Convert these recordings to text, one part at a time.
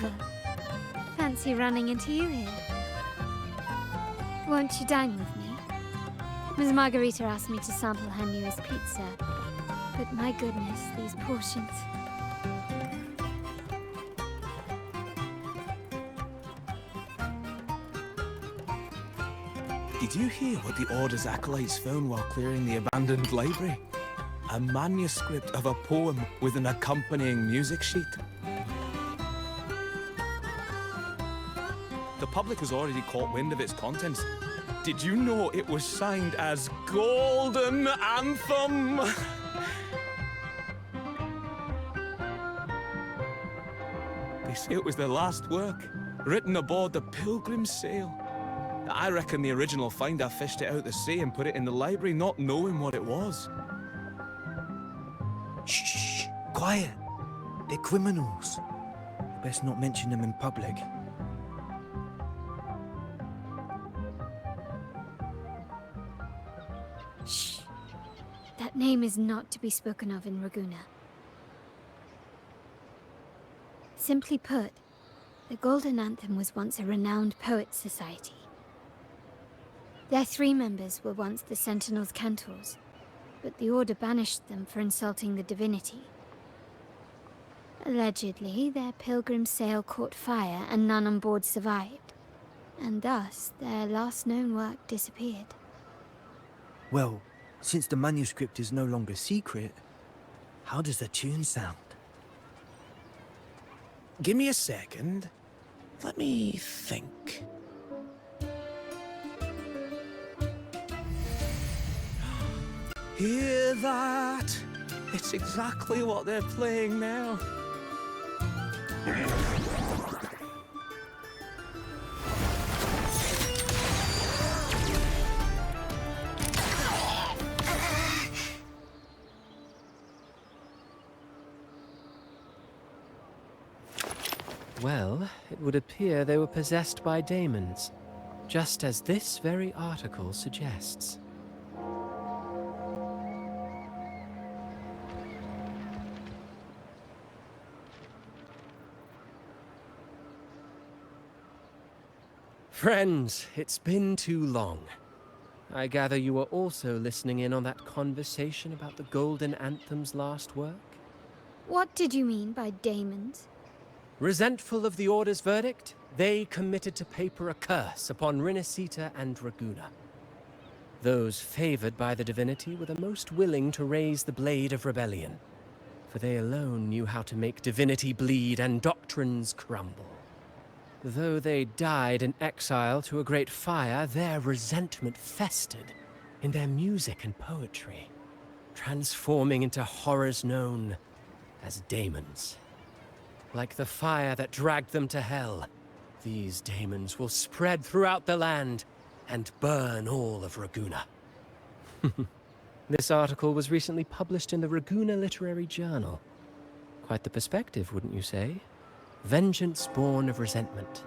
over. Fancy running into you here. Won't you dine with me? Ms. Margarita asked me to sample her newest pizza, but my goodness, these portions. Did you hear what the Order's acolytes found while clearing the abandoned library? A manuscript of a poem with an accompanying music sheet. The public has already caught wind of its contents. Did you know it was signed as Golden Anthem? They say it was their last work, written aboard the Pilgrim's Sail. I reckon the original finder fished it out the sea and put it in the library, not knowing what it was. Shh, quiet. They're criminals. Best not mention them in public. Shh. That name is not to be spoken of in Ragusa. Simply put, the Golden Anthem was once a renowned poets' society. Their 3 members were once the Sentinel's cantors, but the Order banished them for insulting the divinity. Allegedly, their pilgrim sail caught fire and none on board survived, and thus their last known work disappeared. Well, since the manuscript is no longer secret, how does the tune sound? Give me a second. Let me think. Hear that? It's exactly what they're playing now. Well, it would appear they were possessed by daemons, just as this very article suggests. Friends, it's been too long. I gather you were also listening in on that conversation about the Golden Anthem's last work? What did you mean by daemons? Resentful of the Order's verdict, they committed to paper a curse upon Rinascita and Ragusa. Those favored by the divinity were the most willing to raise the blade of rebellion, for they alone knew how to make divinity bleed and doctrines crumble. Though they died in exile to a great fire, their resentment festered in their music and poetry, transforming into horrors known as daemons. Like the fire that dragged them to hell, these daemons will spread throughout the land and burn all of Ragusa. This article was recently published in the Ragusa Literary Journal. Quite the perspective, wouldn't you say? Vengeance born of resentment.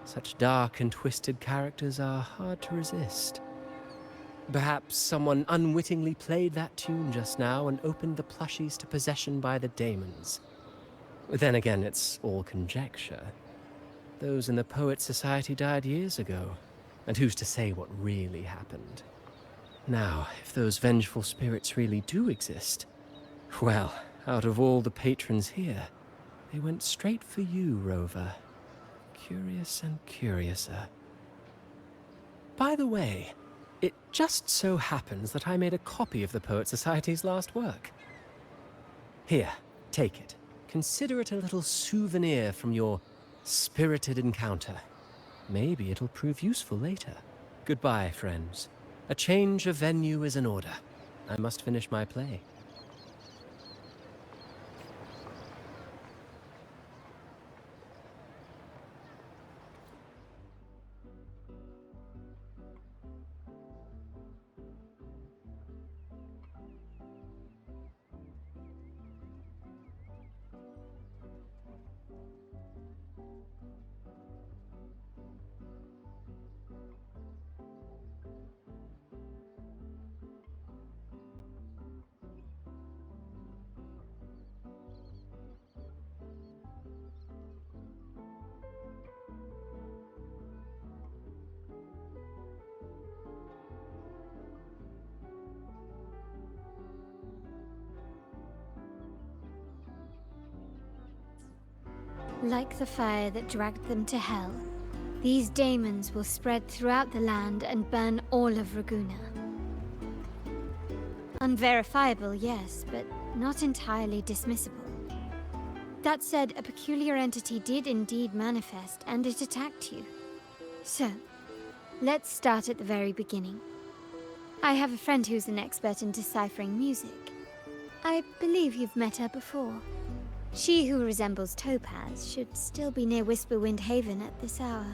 Such dark and twisted characters are hard to resist. Perhaps someone unwittingly played that tune just now and opened the plushies to possession by the daemons. Then again, it's all conjecture. Those in the Poets' Society died years ago, and who's to say what really happened? Now, if those vengeful spirits really do exist, well, out of all the patrons here, they went straight for you, Rover. Curious and curiouser. By the way, it just so happens that I made a copy of the Poets' Society's last work. Here, take it. Consider it a little souvenir from your spirited encounter. Maybe it'll prove useful later. Goodbye, friends. A change of venue is in order. I must finish my play. Like the fire that dragged them to hell, these daemons will spread throughout the land and burn all of Raguna. Unverifiable, yes, but not entirely dismissible. That said, a peculiar entity did indeed manifest, and it attacked you. So, let's start at the very beginning. I have a friend who's an expert in deciphering music. I believe you've met her before. She who resembles Topaz should still be near Whisperwind Haven at this hour.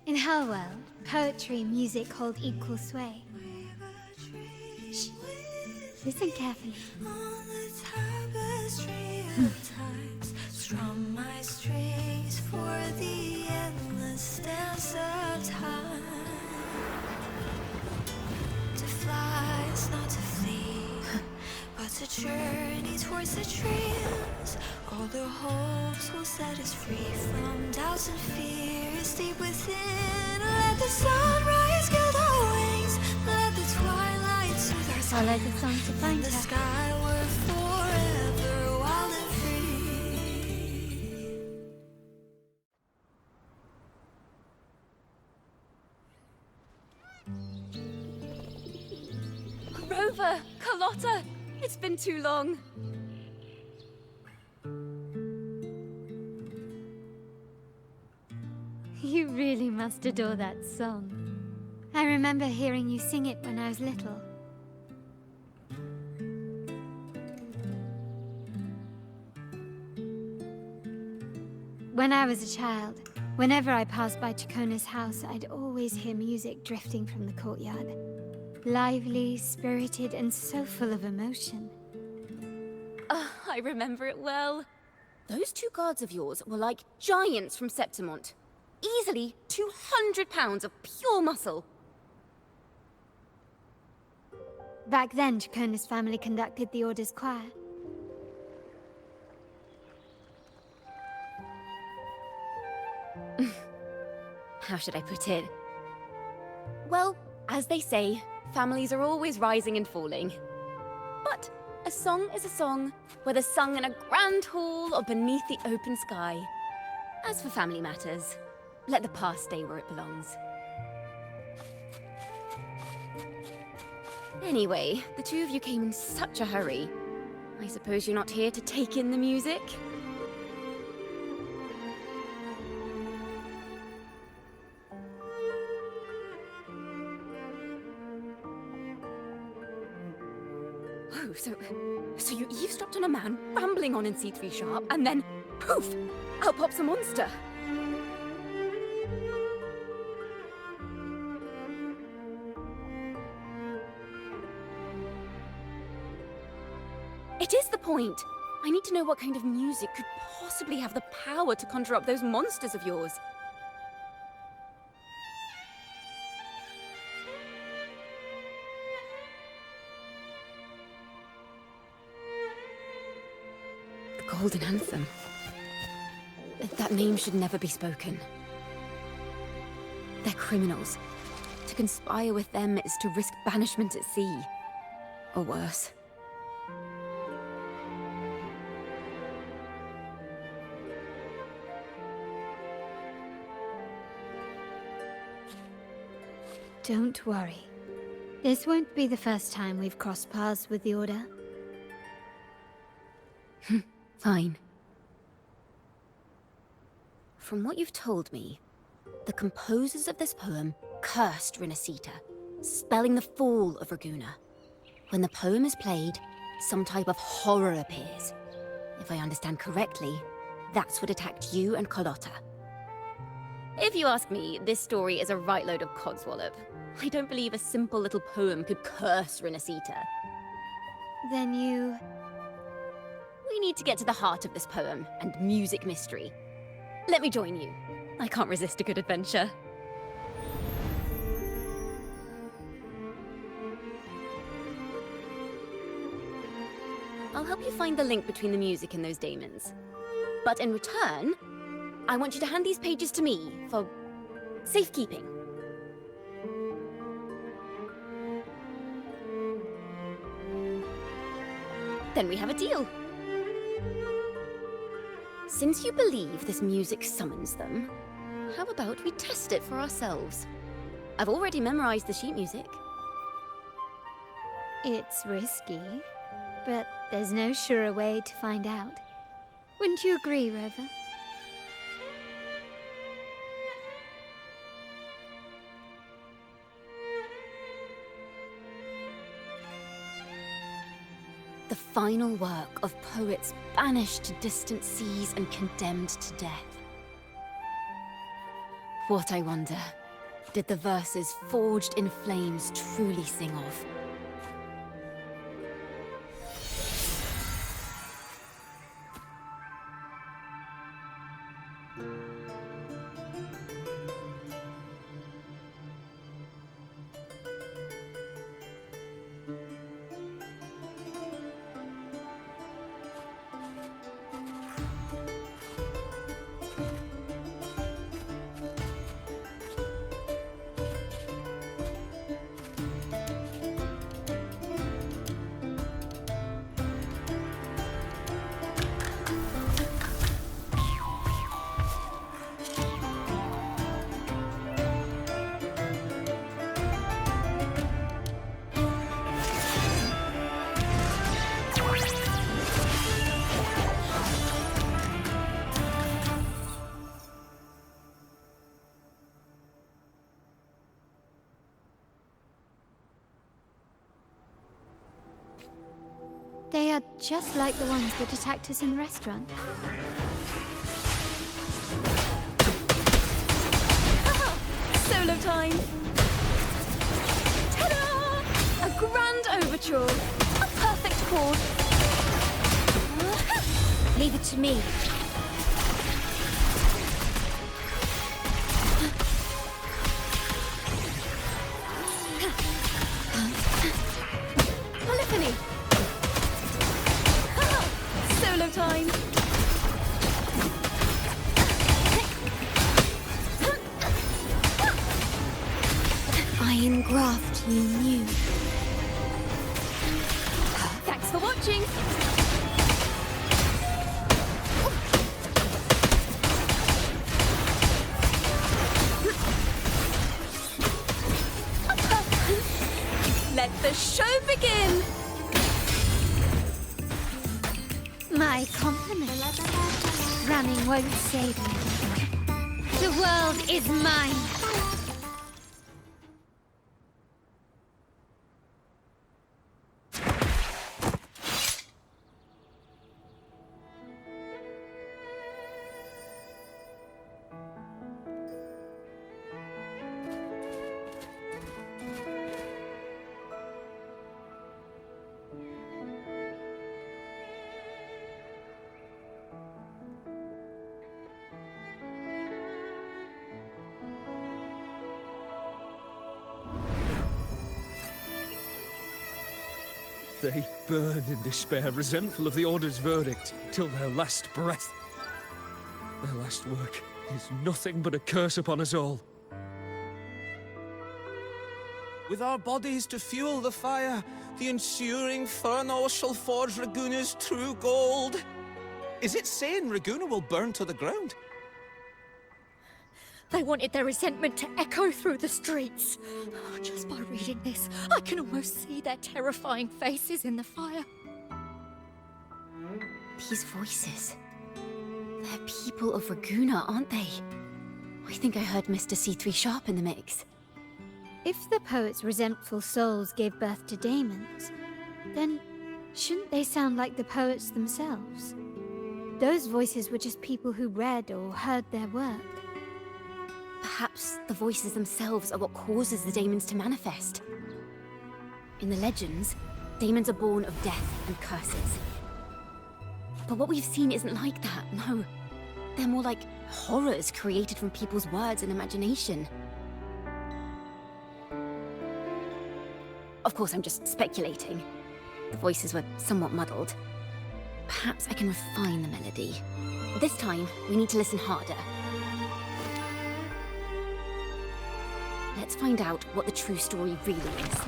In Hellwell, poetry and music hold equal sway. Shh. Listen carefully. On the tapestry of times, strum my strings for the endless dance of time. To fly is not to flee, but to journey towards the dreams. All the hopes will set us free from doubts and fears deep within. Let the sunrise gild our wings, let the twilight soothe our Follow skin. the song to find The her. sky were forever wild and free. Rover! Carlotta! It's been too long. You really must adore that song. I remember hearing you sing it when I was little. When I was a child, whenever I passed by Chacona's house, I'd always hear music drifting from the courtyard. Lively, spirited, and so full of emotion. I remember it well. Those two guards of yours were like giants from Septimont. Easily 200 pounds of pure muscle. Back then, Chacona's family conducted the Order's choir. How should I put it? Well, as they say, families are always rising and falling. But a song is a song, whether sung in a grand hall or beneath the open sky. As for family matters, let the past stay where it belongs. Anyway, the two of you came in such a hurry. I suppose you're not here to take in the music? Oh, so you eavesdropped on a man rambling on in C3 Sharp, and then, poof, out pops a monster. It is the point. I need to know what kind of music could possibly have the power to conjure up those monsters of yours. The Golden Anthem. That name should never be spoken. They're criminals. To conspire with them is to risk banishment at sea. Or worse. Don't worry. This won't be the first time we've crossed paths with the Order. Fine. From what you've told me, the composers of this poem cursed Rinasita, spelling the fall of Raguna. When the poem is played, some type of horror appears. If I understand correctly, that's what attacked you and Carlotta. If you ask me, this story is a right load of codswallop. I don't believe a simple little poem could curse Renacita. Then you... We need to get to the heart of this poem and music mystery. Let me join you. I can't resist a good adventure. I'll help you find the link between the music and those daemons. But in return, I want you to hand these pages to me for safekeeping. Then we have a deal. Since you believe this music summons them, how about we test it for ourselves? I've already memorized the sheet music. It's risky, but there's no surer way to find out. Wouldn't you agree, Rover? The final work of poets banished to distant seas and condemned to death. What, I wonder, did the verses forged in flames truly sing of? They are just like the ones that attacked us in the restaurant. Solo time! Ta-da! A grand overture! A perfect chord! Leave it to me. Polyphony! Solo time! Iron graft you knew. Thanks for watching! Let the show begin! My compliments. Running won't save me. The world is mine. They burn in despair, resentful of the Order's verdict, till their last breath. Their last work is nothing but a curse upon us all. With our bodies to fuel the fire, the ensuing furnace shall forge Raguna's true gold. Is it saying Raguna will burn to the ground? They wanted their resentment to echo through the streets. Oh, just by reading this, I can almost see their terrifying faces in the fire. These voices. They're people of Raguna, aren't they? I think I heard Mr. C3 Sharp in the mix. If the poet's resentful souls gave birth to daemons, then shouldn't they sound like the poets themselves? Those voices were just people who read or heard their work. Perhaps the voices themselves are what causes the daemons to manifest. In the legends, daemons are born of death and curses. But what we've seen isn't like that, no. They're more like horrors created from people's words and imagination. Of course, I'm just speculating. The voices were somewhat muddled. Perhaps I can refine the melody. This time, we need to listen harder. Let's find out what the true story really is.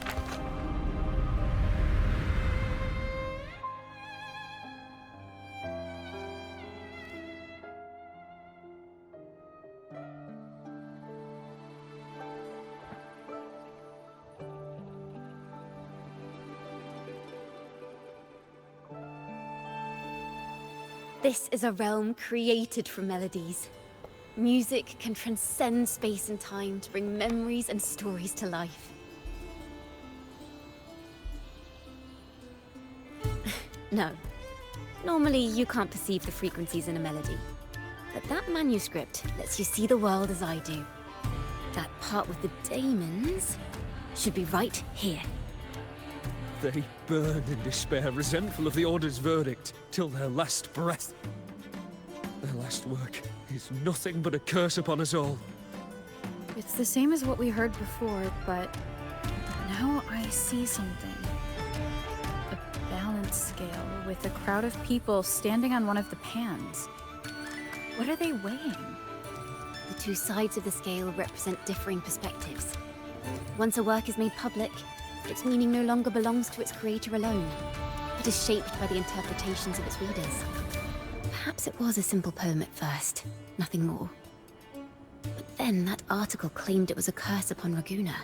This is a realm created from melodies. Music can transcend space and time to bring memories and stories to life. No. Normally, you can't perceive the frequencies in a melody. But that manuscript lets you see the world as I do. That part with the daemons should be right here. They burn in despair, resentful of the Order's verdict, till their last breath. Their last work is nothing but a curse upon us all. It's the same as what we heard before, but now I see something. A balance scale with a crowd of people standing on one of the pans. What are they weighing? The two sides of the scale represent differing perspectives. Once a work is made public, its meaning no longer belongs to its creator alone. It is shaped by the interpretations of its readers. Perhaps it was a simple poem at first, nothing more. But then that article claimed it was a curse upon Raguena.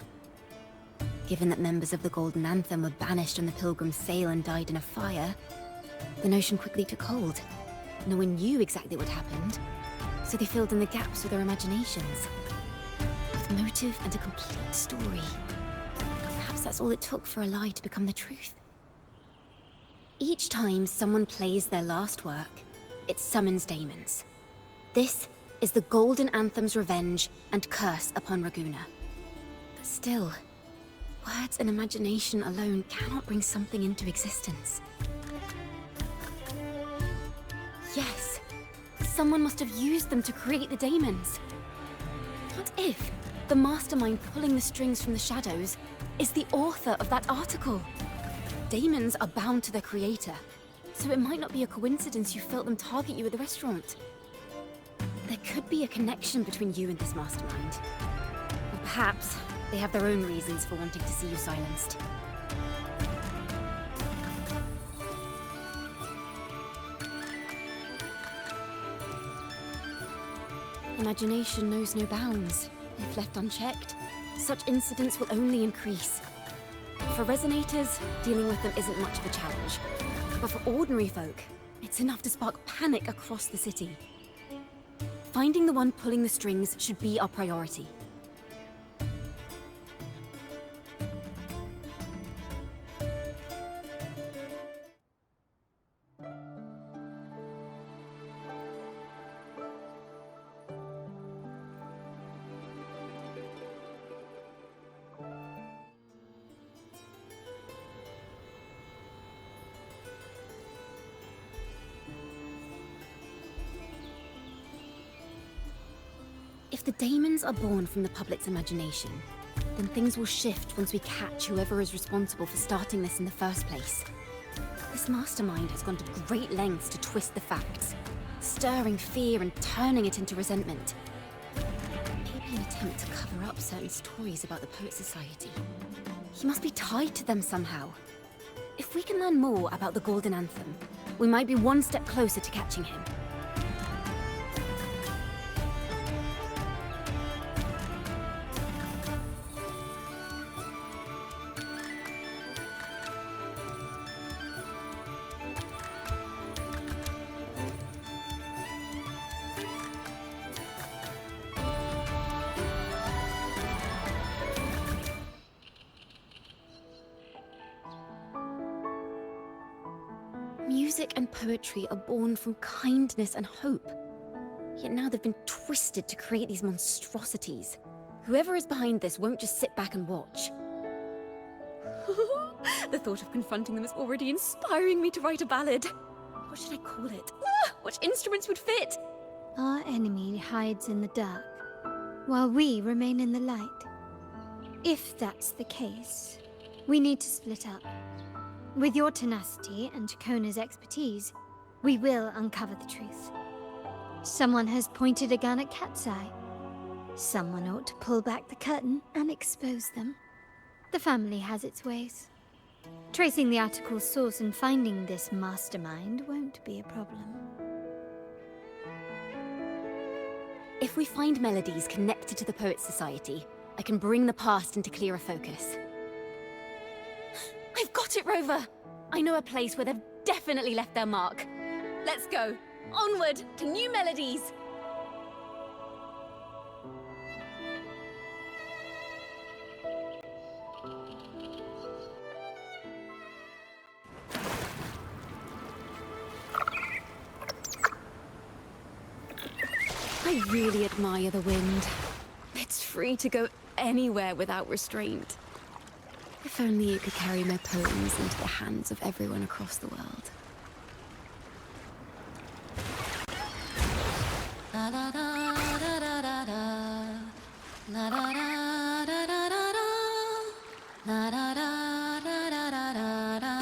Given that members of the Golden Anthem were banished on the Pilgrim's Sail and died in a fire, the notion quickly took hold. No one knew exactly what happened, so they filled in the gaps with their imaginations. With motive and a complete story. Perhaps that's all it took for a lie to become the truth. Each time someone plays their last work, it summons daemons. This is the Golden Anthem's revenge and curse upon Raguena. But still, words and imagination alone cannot bring something into existence. Yes, someone must have used them to create the daemons. What if the mastermind pulling the strings from the shadows is the author of that article? Daemons are bound to their creator, so it might not be a coincidence you felt them target you at the restaurant. There could be a connection between you and this mastermind. Or perhaps they have their own reasons for wanting to see you silenced. Imagination knows no bounds. If left unchecked, such incidents will only increase. For resonators, dealing with them isn't much of a challenge. But for ordinary folk, it's enough to spark panic across the city. Finding the one pulling the strings should be our priority. If the daemons are born from the public's imagination, then things will shift once we catch whoever is responsible for starting this in the first place. This mastermind has gone to great lengths to twist the facts, stirring fear and turning it into resentment. Maybe an attempt to cover up certain stories about the Poet Society. He must be tied to them somehow. If we can learn more about the Golden Anthem, we might be one step closer to catching him. Music and and poetry are born from kindness and hope. Yet now they've been twisted to create these monstrosities. Whoever is behind this won't just sit back and watch. The thought of confronting them is already inspiring me to write a ballad. What should I call it? Which instruments would fit? Our enemy hides in the dark, while we remain in the light. If that's the case, we need to split up. With your tenacity and Chacona's expertise, we will uncover the truth. Someone has pointed a gun at Cat's Eye. Someone ought to pull back the curtain and expose them. The family has its ways. Tracing the article's source and finding this mastermind won't be a problem. If we find melodies connected to the Poets Society, I can bring the past into clearer focus. I've got it, Rover! I know a place where they've definitely left their mark. Let's go! Onward to new melodies! I really admire the wind. It's free to go anywhere without restraint. If only it could carry my poems into the hands of everyone across the world. La da da da da da da. La da da da da da da. La da da da da da da da.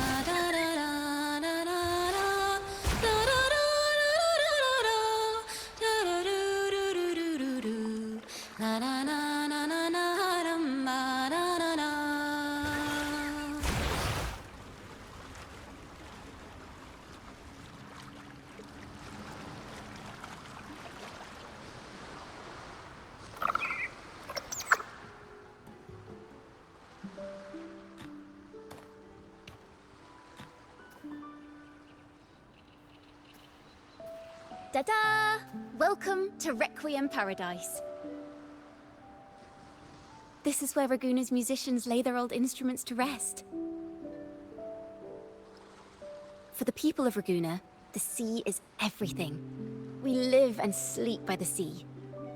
Ta-da! Welcome to Requiem Paradise. This is where Raguna's musicians lay their old instruments to rest. For the people of Raguna, the sea is everything. We live and sleep by the sea,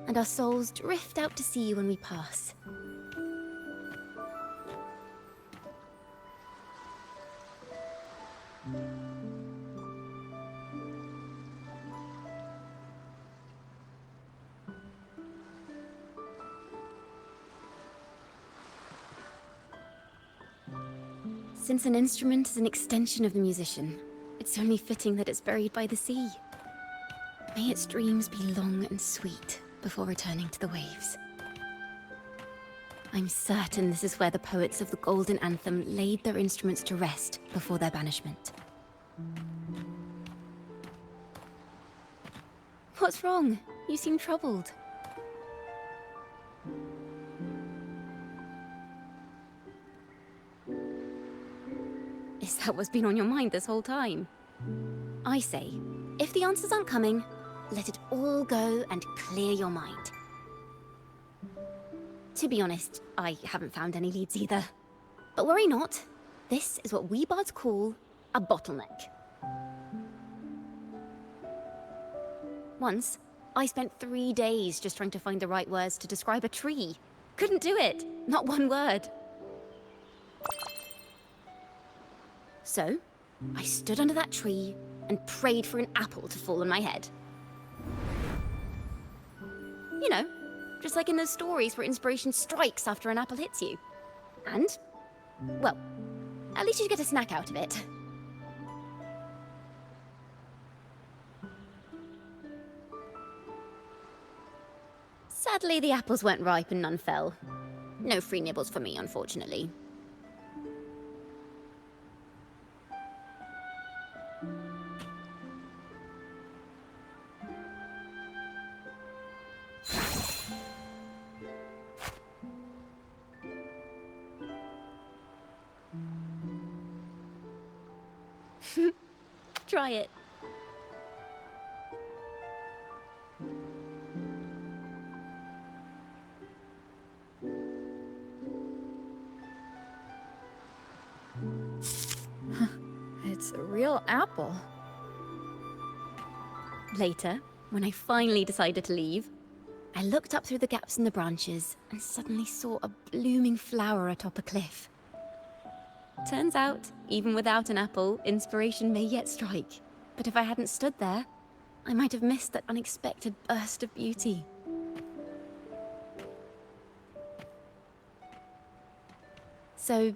and our souls drift out to sea when we pass. Since an instrument is an extension of the musician, it's only fitting that it's buried by the sea. May its dreams be long and sweet before returning to the waves. I'm certain this is where the poets of the Golden Anthem laid their instruments to rest before their banishment. What's wrong? You seem troubled. Is that what's been on your mind this whole time? I say, if the answers aren't coming, let it all go and clear your mind. To be honest, I haven't found any leads either. But worry not. This is what we bards call a bottleneck. Once, I spent 3 days just trying to find the right words to describe a tree. Couldn't do it. Not one word. So, I stood under that tree and prayed for an apple to fall on my head. You know, just like in those stories where inspiration strikes after an apple hits you. And, well, at least you get a snack out of it. Sadly, the apples weren't ripe and none fell. No free nibbles for me, unfortunately. Try it. It's a real apple. Later, when I finally decided to leave, I looked up through the gaps in the branches and suddenly saw a blooming flower atop a cliff. Turns out, even without an apple, inspiration may yet strike. But if I hadn't stood there, I might have missed that unexpected burst of beauty. So,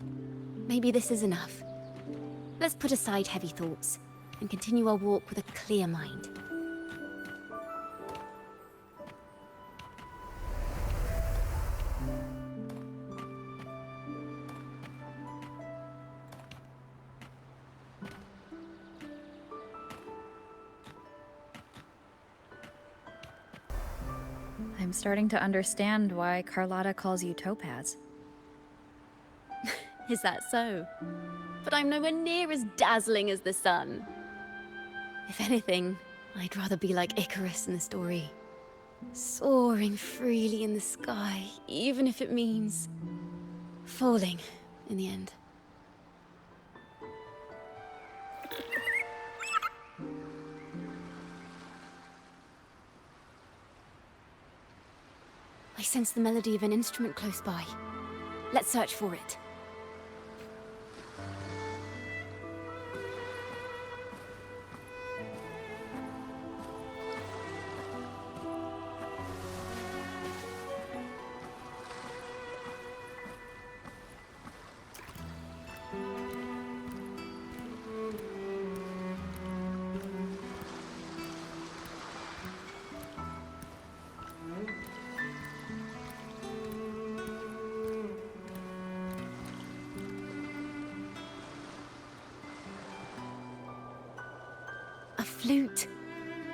maybe this is enough. Let's put aside heavy thoughts and continue our walk with a clear mind. I'm starting to understand why Carlotta calls you Topaz. Is that so? But I'm nowhere near as dazzling as the sun. If anything, I'd rather be like Icarus in the story. Soaring freely in the sky, even if it means falling in the end. I sense the melody of an instrument close by. Let's search for it. A flute,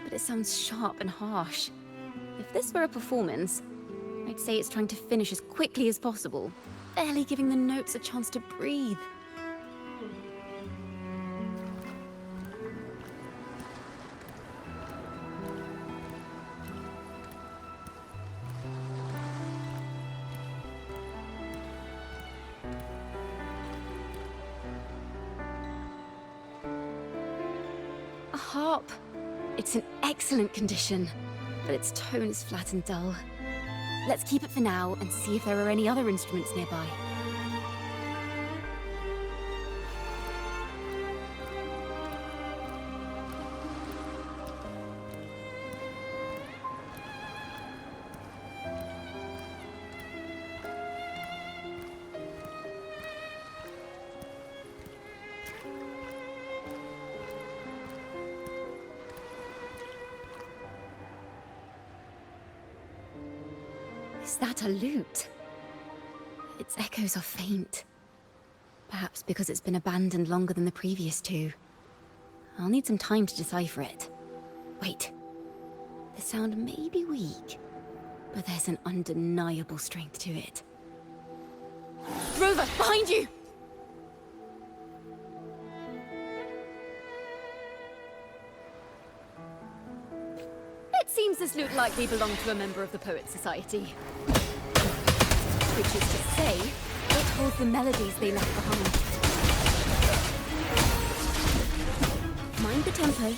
but it sounds sharp and harsh. If this were a performance, I'd say it's trying to finish as quickly as possible, barely giving the notes a chance to breathe. A harp. It's in excellent condition, but its tone is flat and dull. Let's keep it for now and see if there are any other instruments nearby. Is that a lute? Its echoes are faint. Perhaps because it's been abandoned longer than the previous two. I'll need some time to decipher it. Wait. The sound may be weak, but there's an undeniable strength to it. Rover, behind you! It seems this lute likely belonged to a member of the Poets Society. Which is to say, it holds the melodies they left behind. Mind the tempo.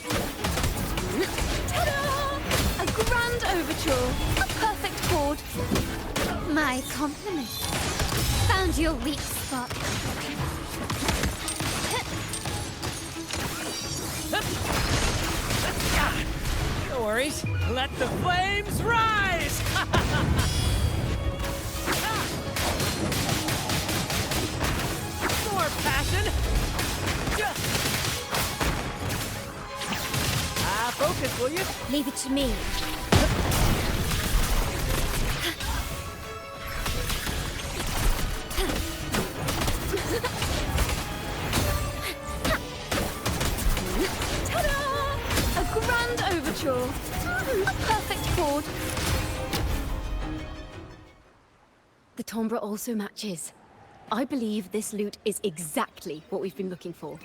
Ta-da! A grand overture. A perfect chord. My compliments. Found your weak spot. No worries. Let the flames rise! More passion! Focus, will you? Leave it to me. Ta-da! A grand overture. A perfect chord. The timbre also matches. I believe this lute is exactly what we've been looking for.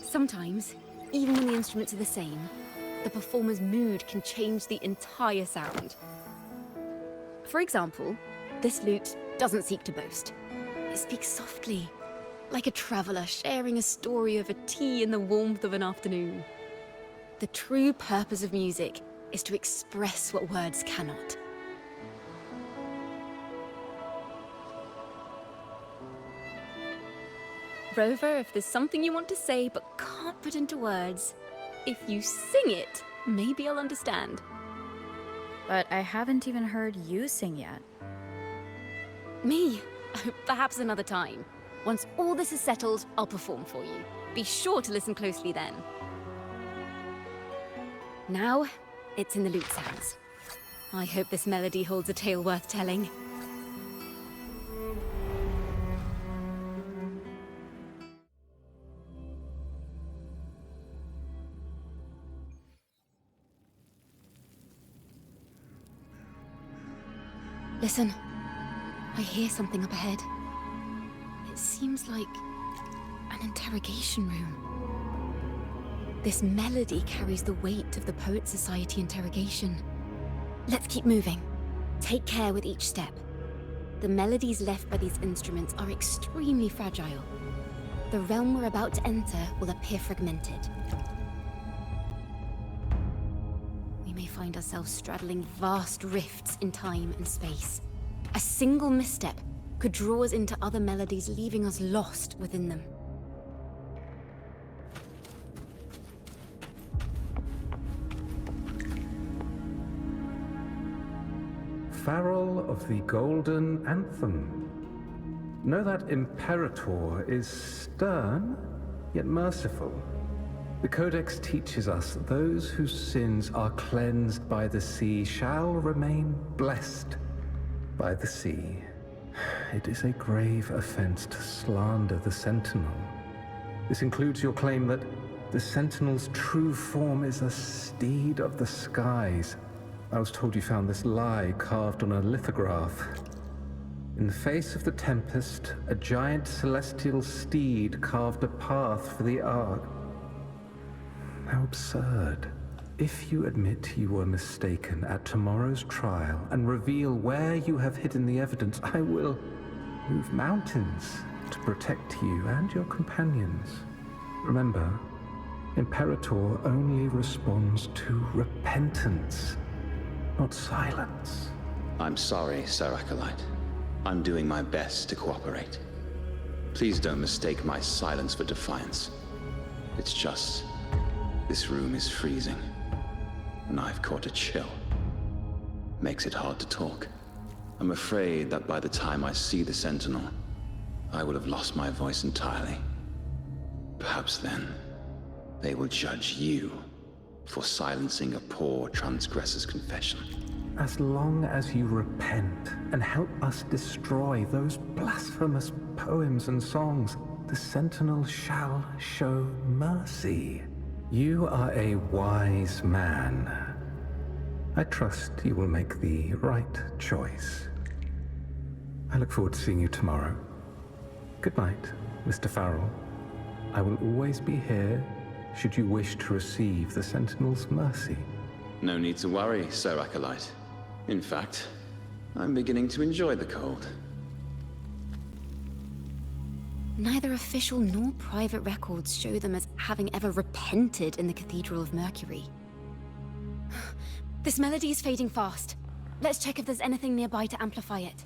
Sometimes, even when the instruments are the same, the performer's mood can change the entire sound. For example, this lute doesn't seek to boast. It speaks softly, like a traveler sharing a story over tea in the warmth of an afternoon. The true purpose of music is to express what words cannot. Rover, if there's something you want to say but can't put into words, if you sing it, maybe I'll understand. But I haven't even heard you sing yet. Me? Perhaps another time. Once all this is settled, I'll perform for you. Be sure to listen closely then. Now, it's in the lute sounds. I hope this melody holds a tale worth telling. Listen, I hear something up ahead. It seems like an interrogation room. This melody carries the weight of the Poet Society interrogation. Let's keep moving. Take care with each step. The melodies left by these instruments are extremely fragile. The realm we're about to enter will appear fragmented. We may find ourselves straddling vast rifts in time and space. A single misstep could draw us into other melodies, leaving us lost within them. Farrell of the Golden Anthem. Know that Imperator is stern, yet merciful. The Codex teaches us those whose sins are cleansed by the sea shall remain blessed by the sea. It is a grave offense to slander the Sentinel. This includes your claim that the Sentinel's true form is a steed of the skies. I was told you found this lie carved on a lithograph. In the face of the tempest, a giant celestial steed carved a path for the Ark. How absurd. If you admit you were mistaken at tomorrow's trial and reveal where you have hidden the evidence, I will move mountains to protect you and your companions. Remember, Imperator only responds to repentance, not silence. I'm sorry, Sir Acolyte. I'm doing my best to cooperate. Please don't mistake my silence for defiance. It's just, this room is freezing, and I've caught a chill. Makes it hard to talk. I'm afraid that by the time I see the Sentinel, I will have lost my voice entirely. Perhaps then, they will judge you for silencing a poor transgressor's confession. As long as you repent and help us destroy those blasphemous poems and songs, the Sentinel shall show mercy. You are a wise man. I trust you will make the right choice. I look forward to seeing you tomorrow. Good night, Mr. Farrell. I will always be here should you wish to receive the Sentinel's mercy. No need to worry, Sir Acolyte. In fact, I'm beginning to enjoy the cold. Neither official nor private records show them as having ever repented in the Cathedral of Mercury. This melody is fading fast. Let's check if there's anything nearby to amplify it.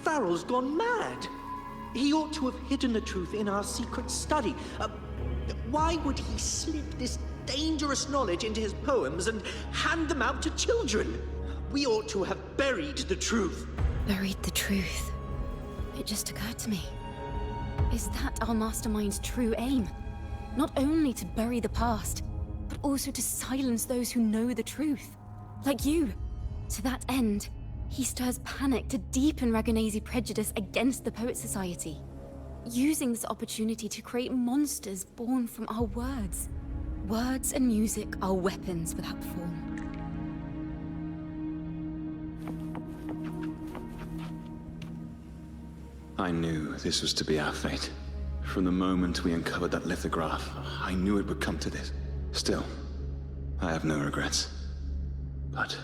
Farrell's gone mad. He ought to have hidden the truth in our secret study. Why would he slip this dangerous knowledge into his poems and hand them out to children? We ought to have buried the truth. Buried the truth? It just occurred to me. Is that our mastermind's true aim? Not only to bury the past, but also to silence those who know the truth. Like you. To that end, he stirs panic to deepen Ragonese prejudice against the Poet Society, using this opportunity to create monsters born from our words. Words and music are weapons without form. I knew this was to be our fate. From the moment we uncovered that lithograph, I knew it would come to this. Still, I have no regrets. But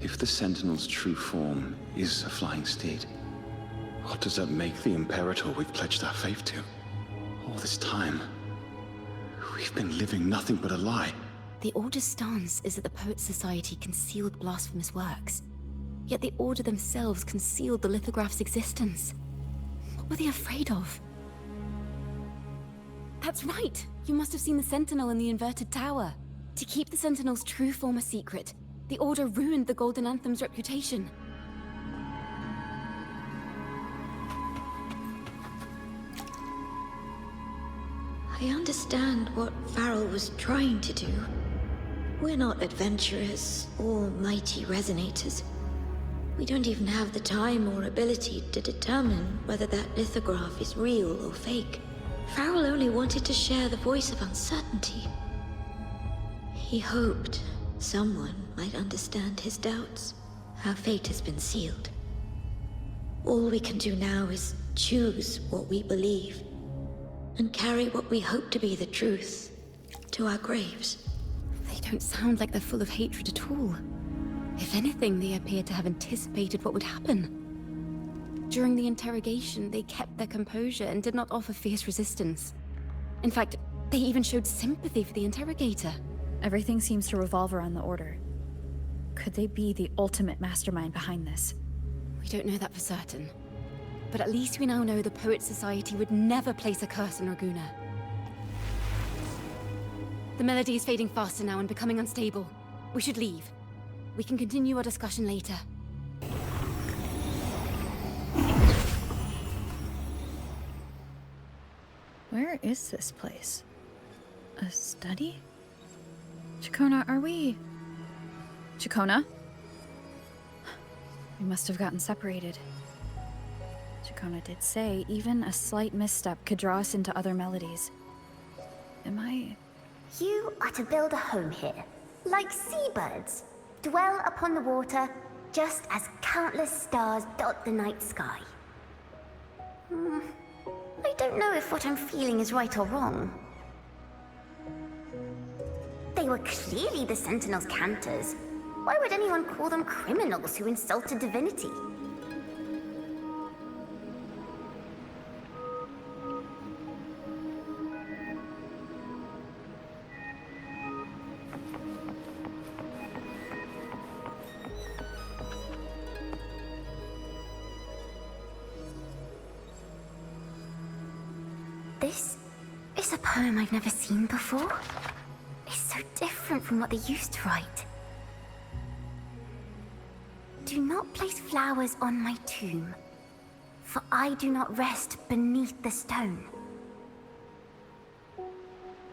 if the Sentinel's true form is a flying steed, What does that make the Imperator we've pledged our faith to? All this time, we've been living nothing but a lie. The Order's stance is that the Poets Society concealed blasphemous works. Yet the Order themselves concealed the lithograph's existence. What were they afraid of? That's right! You must have seen the Sentinel in the inverted tower. To keep the Sentinel's true form a secret, the Order ruined the Golden Anthem's reputation. I understand what Farrell was trying to do. We're not adventurers or mighty resonators. We don't even have the time or ability to determine whether that lithograph is real or fake. Farrell only wanted to share the voice of uncertainty. He hoped someone might understand his doubts. Our fate has been sealed. All we can do now is choose what we believe and carry what we hope to be the truth to our graves. They don't sound like they're full of hatred at all. If anything, they appear to have anticipated what would happen. During the interrogation, they kept their composure and did not offer fierce resistance. In fact, they even showed sympathy for the interrogator. Everything seems to revolve around the Order. Could they be the ultimate mastermind behind this? We don't know that for certain. But at least we now know the Poets Society would never place a curse on Raguuna. The melody is fading faster now and becoming unstable. We should leave. We can continue our discussion later. Where is this place? A study? Chakona, are we... Chakona? We must have gotten separated. Chakona did say even a slight misstep could draw us into other melodies. Am I... You are to build a home here, like seabirds. Dwell upon the water, just as countless stars dot the night sky. I don't know if what I'm feeling is right or wrong. They were clearly the Sentinel's cantors. Why would anyone call them criminals who insulted divinity? This is a poem I've never seen before. It's so different from what they used to write. Do not place flowers on my tomb, for I do not rest beneath the stone.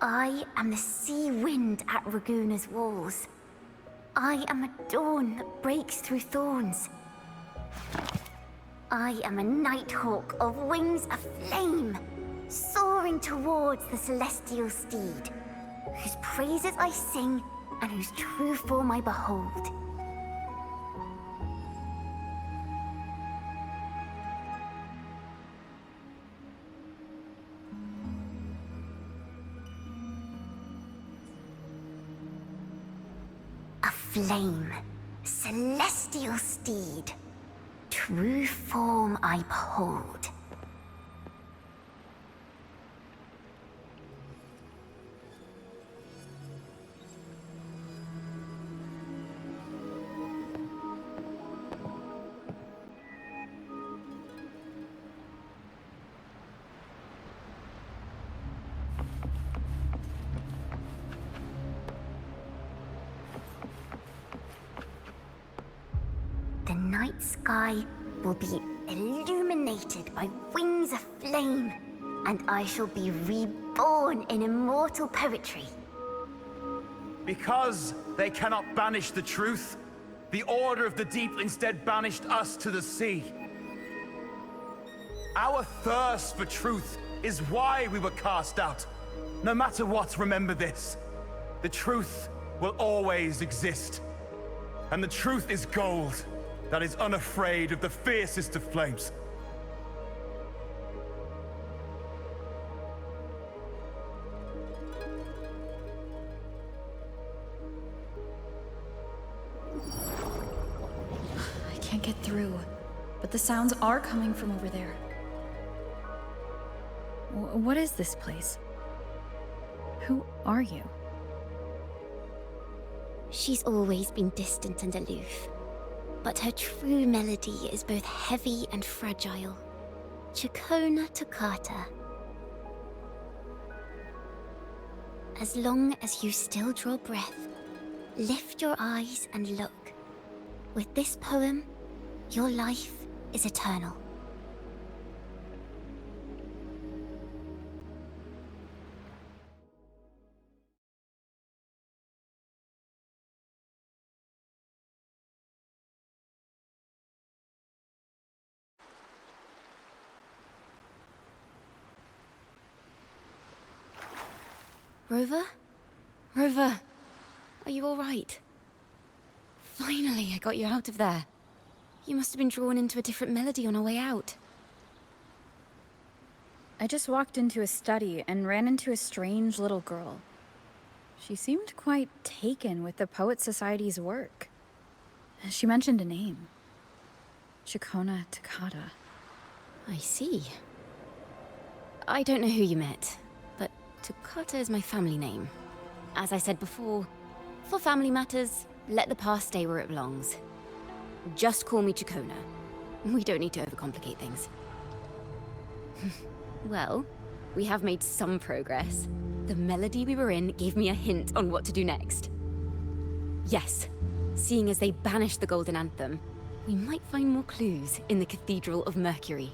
I am the sea wind at Raguuna's walls. I am a dawn that breaks through thorns. I am a nighthawk of wings aflame, soaring towards the celestial steed, whose praises I sing and whose true form I behold. A flame, celestial steed, true form I behold. The night sky will be illuminated by wings of flame, and I shall be reborn in immortal poetry. Because they cannot banish the truth, the Order of the Deep instead banished us to the sea. Our thirst for truth is why we were cast out. No matter what, remember this. The truth will always exist. And the truth is gold that is unafraid of the fiercest of flames. I can't get through. but the sounds are coming from over there. What is this place? Who are you? She's always been distant and aloof, but her true melody is both heavy and fragile. Chakona Toccata. As long as you still draw breath, lift your eyes and look. With this poem, your life is eternal. Rover? Rover, are you all right? Finally, I got you out of there. You must have been drawn into a different melody on our way out. I just walked into a study and ran into a strange little girl. She seemed quite taken with the Poet Society's work. She mentioned a name. Chakona Toccata. I see. I don't know who you met, but Toccata is my family name. As I said before, for family matters, let the past stay where it belongs. Just call me Chakona. We don't need to overcomplicate things. Well, we have made some progress. The melody we were in gave me a hint on what to do next. Yes, seeing as they banished the Golden Anthem, we might find more clues in the Cathedral of Mercury.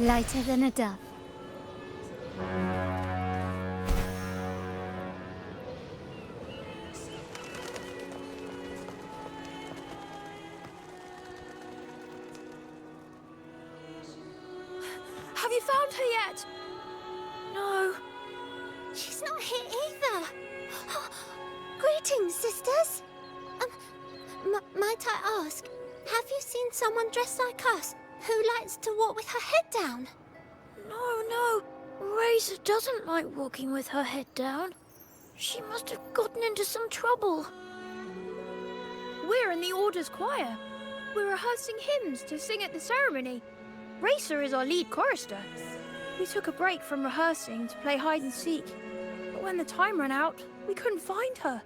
Lighter than a dove. Have you found her yet? No. She's not here either. Greetings, sisters. Might I ask, have you seen someone dressed like us who likes to walk with her head down? No. Razor doesn't like walking with her head down. She must have gotten into some trouble. We're in the Order's choir. We're rehearsing hymns to sing at the ceremony. Racer is our lead chorister. We took a break from rehearsing to play hide and seek. But when the time ran out, we couldn't find her.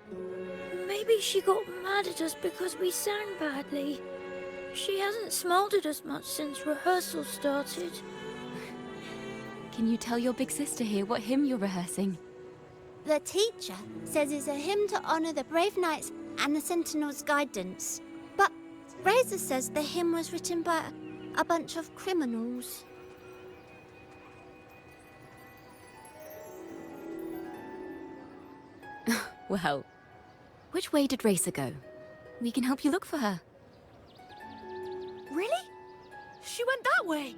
Maybe she got mad at us because we sang badly. She hasn't smiled at us much since rehearsal started. Can you tell your big sister here what hymn you're rehearsing? The teacher says it's a hymn to honor the brave knights and the Sentinel's guidance. But Razor says the hymn was written by a bunch of criminals. Well, which way did Racer go? We can help you look for her. Really? She went that way.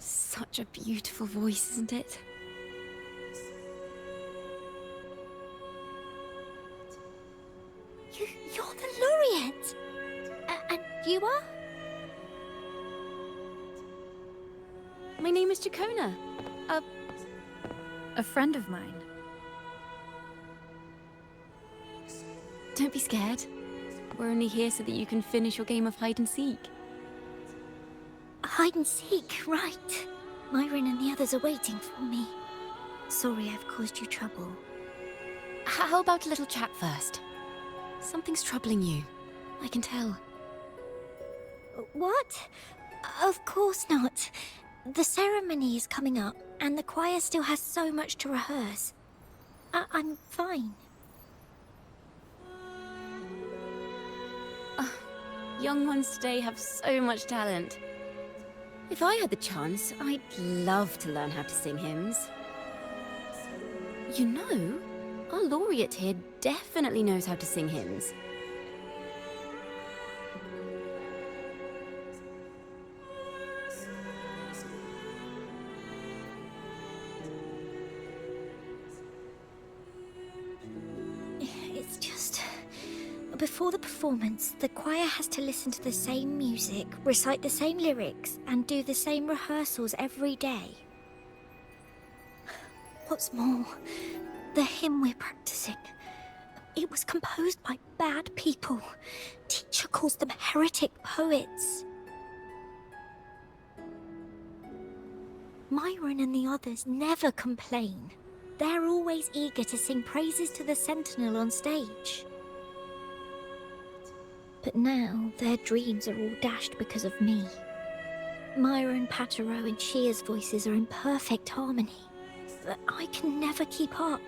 Such a beautiful voice, isn't it? You're the laureate! And you are? My name is Jacona. A friend of mine. Don't be scared. We're only here so that you can finish your game of hide and seek. Hide and seek, right. Myron and the others are waiting for me. Sorry I've caused you trouble. How about a little chat first? Something's troubling you. I can tell. What? Of course not. The ceremony is coming up, and the choir still has so much to rehearse. I'm fine. Young ones today have so much talent. If I had the chance, I'd love to learn how to sing hymns. You know, our laureate here definitely knows how to sing hymns. It's just... Before the performance, the choir has to listen to the same music, recite the same lyrics, and do the same rehearsals every day. What's more, the hymn we're practicing, it was composed by bad people. Teacher calls them heretic poets. Myron and the others never complain. They're always eager to sing praises to the Sentinel on stage. But now, their dreams are all dashed because of me. Myron, Patero, and Shia's voices are in perfect harmony, but I can never keep up.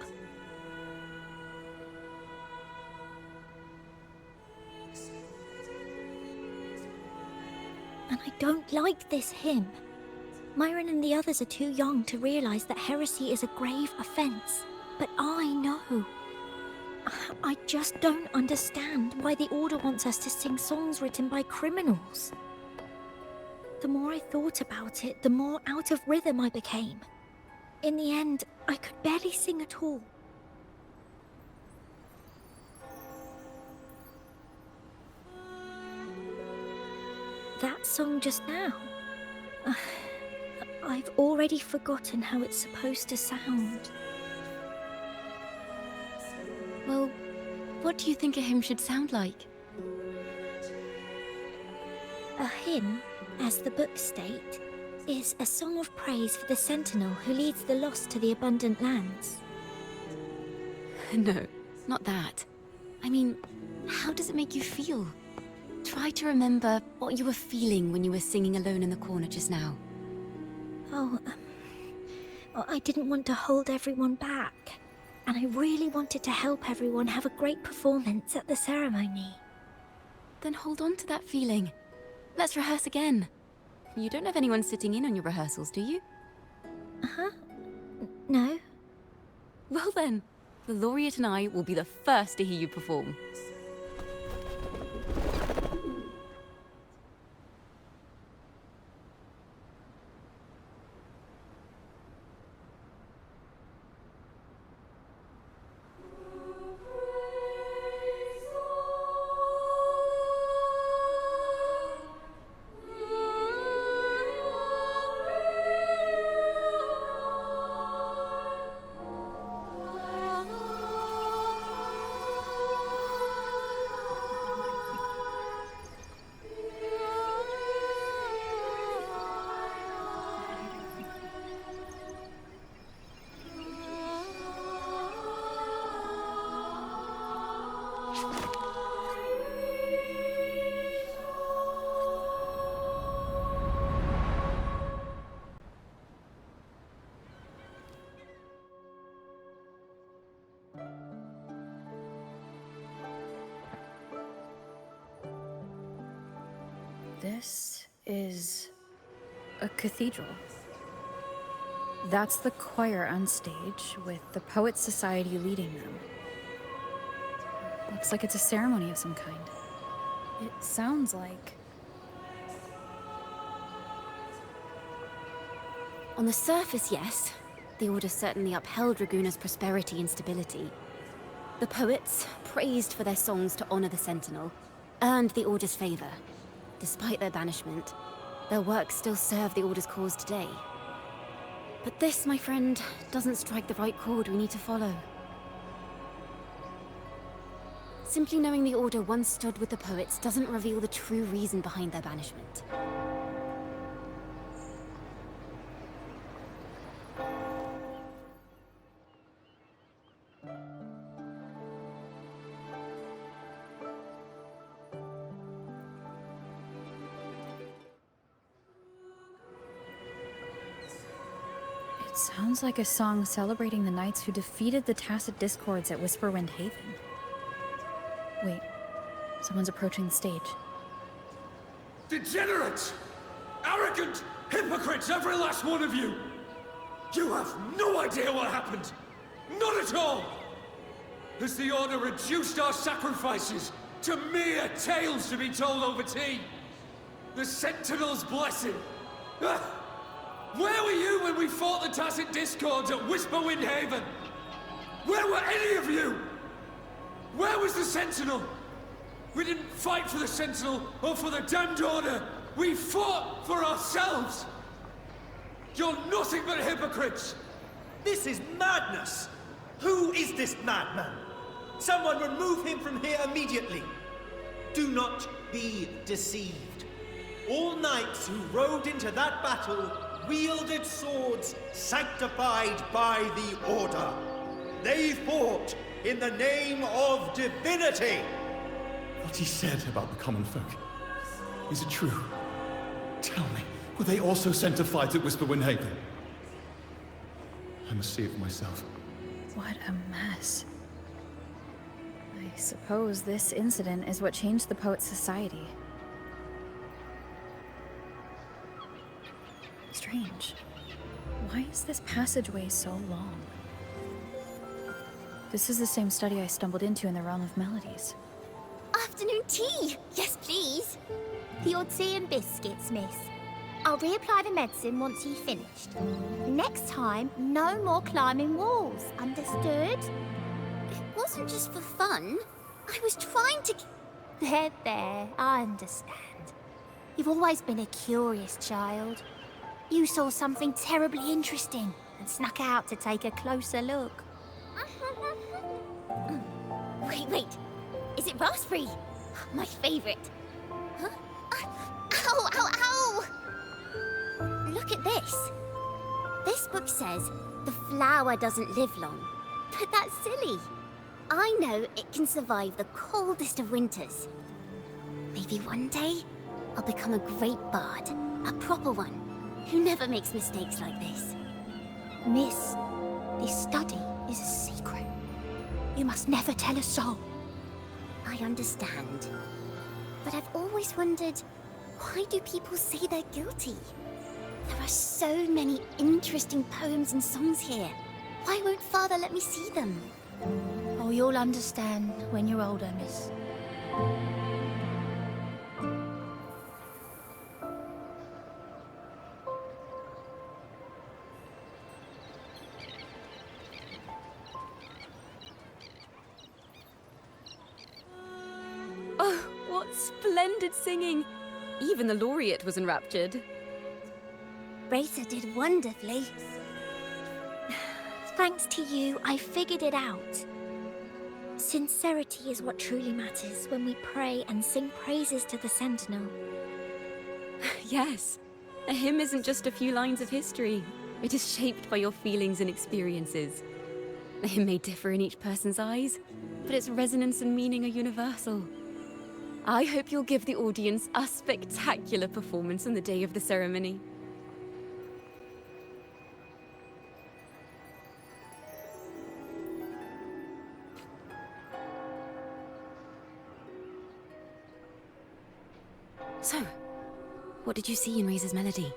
And I don't like this hymn. Myron and the others are too young to realize that heresy is a grave offense, but I know. I just don't understand why the Order wants us to sing songs written by criminals. The more I thought about it, the more out of rhythm I became. In the end, I could barely sing at all. that song just now? I've already forgotten how it's supposed to sound. Well, what do you think a hymn should sound like? A hymn, as the books state, is a song of praise for the sentinel who leads the lost to the abundant lands. No, not that. I mean, how does it make you feel? Try to remember what you were feeling when you were singing alone in the corner just now. I didn't want to hold everyone back, and I really wanted to help everyone have a great performance at the ceremony. Then hold on to that feeling. Let's rehearse again. You don't have anyone sitting in on your rehearsals, do you? No. Well then, the laureate and I will be the first to hear you perform. This is a cathedral. That's the choir on stage, with the Poets Society leading them. Looks like it's a ceremony of some kind. It sounds like... On the surface, yes. The Order certainly upheld Raguna's prosperity and stability. The poets, praised for their songs to honor the Sentinel, earned the Order's favor. Despite their banishment, their works still serve the Order's cause today. But this, my friend, doesn't strike the right chord we need to follow. Simply knowing the Order once stood with the poets doesn't reveal the true reason behind their banishment. It sounds like a song celebrating the knights who defeated the Tacit Discords at Whisperwind Haven. Wait, someone's approaching the stage. Degenerates! Arrogant hypocrites, every last one of you! You have no idea what happened! Not at all! Has the Order reduced our sacrifices to mere tales to be told over tea? The Sentinel's blessing! Ah! Where were you when we fought the Tacit Discords at Whisperwind Haven? Where were any of you? Where was the Sentinel? We didn't fight for the Sentinel or for the damned Order. We fought for ourselves. You're nothing but hypocrites. This is madness. Who is this madman? Someone remove him from here immediately. Do not be deceived. All knights who rode into that battle wielded swords sanctified by the Order. They fought in the name of divinity. What he said about the common folk, is it true? Tell me, were they also sent to fight at Whisperwind Haven? I must see it for myself. What a mess. I suppose this incident is what changed the Poets Society. Strange. Why is this passageway so long? This is the same study I stumbled into in the Realm of Melodies. Afternoon tea! Yes, please. The odd tea and biscuits, miss. I'll reapply the medicine once you've finished. Next time, no more climbing walls. Understood? It wasn't just for fun. I was trying to... There, I understand. You've always been a curious child. You saw something terribly interesting and snuck out to take a closer look. Wait. Is it raspberry? My favorite. Huh? Ow! Look at this. This book says the flower doesn't live long. But that's silly. I know it can survive the coldest of winters. Maybe one day, I'll become a great bard. A proper one. Who never makes mistakes like this. Miss, this study is a secret. You must never tell a soul. I understand. But I've always wondered, why do people say they're guilty? There are so many interesting poems and songs here. Why won't Father let me see them? Oh, you'll understand when you're older, miss. Oh, what splendid singing! Even the laureate was enraptured. Racer did wonderfully. Thanks to you, I figured it out. Sincerity is what truly matters when we pray and sing praises to the Sentinel. Yes, a hymn isn't just a few lines of history. It is shaped by your feelings and experiences. A hymn may differ in each person's eyes, but its resonance and meaning are universal. I hope you'll give the audience a spectacular performance on the day of the ceremony. So, what did you see in Razor's melody?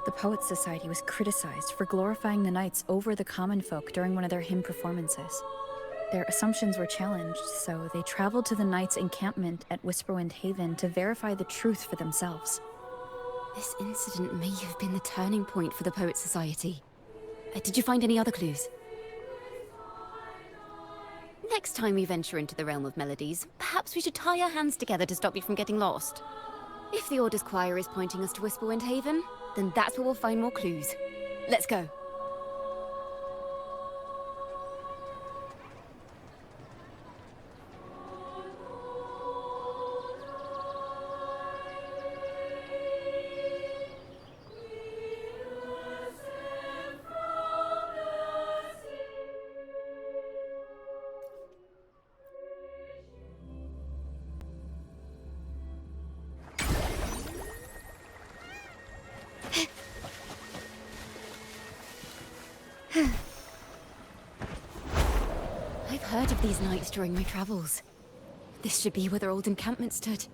The Poets Society was criticized for glorifying the knights over the common folk during one of their hymn performances. Their assumptions were challenged, so they traveled to the knights' encampment at Whisperwind Haven to verify the truth for themselves. This incident may have been the turning point for the Poets Society. Did you find any other clues? Next time we venture into the realm of melodies, perhaps we should tie our hands together to stop you from getting lost. If the Order's choir is pointing us to Whisperwind Haven, then that's where we'll find more clues. Let's go. I've heard of these nights during my travels. This should be where their old encampment stood.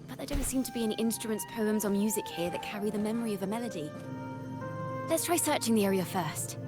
But there don't seem to be any instruments, poems, or music here that carry the memory of a melody. Let's try searching the area first.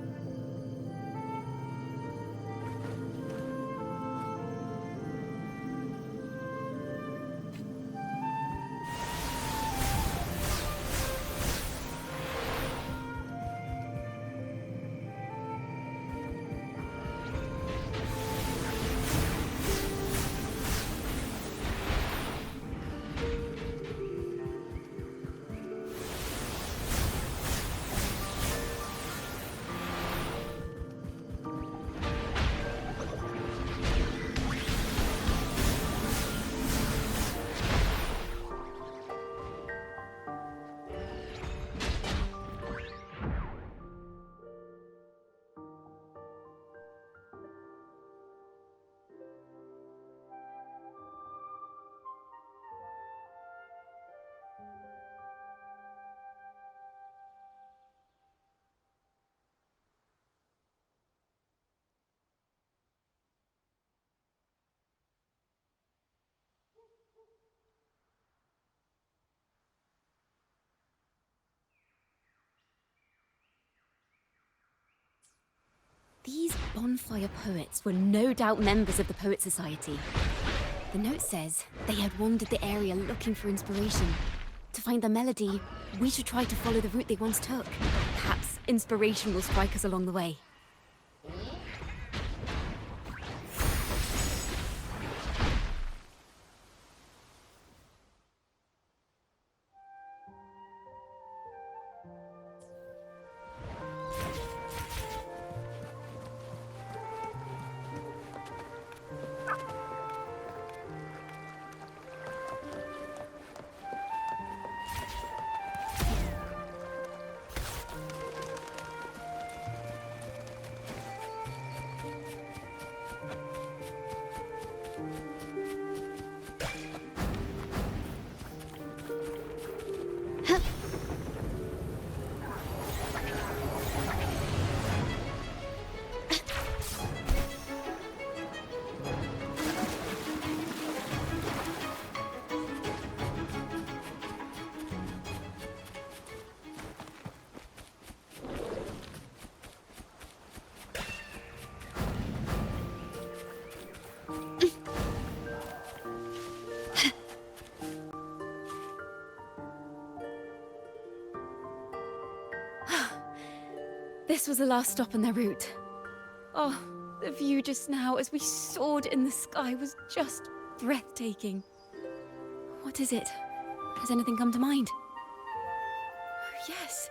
These bonfire poets were no doubt members of the Poets Society. The note says they had wandered the area looking for inspiration. To find the melody, we should try to follow the route they once took. Perhaps inspiration will strike us along the way. This was the last stop on their route. Oh, the view just now as we soared in the sky was just breathtaking. What is it? Has anything come to mind? Yes.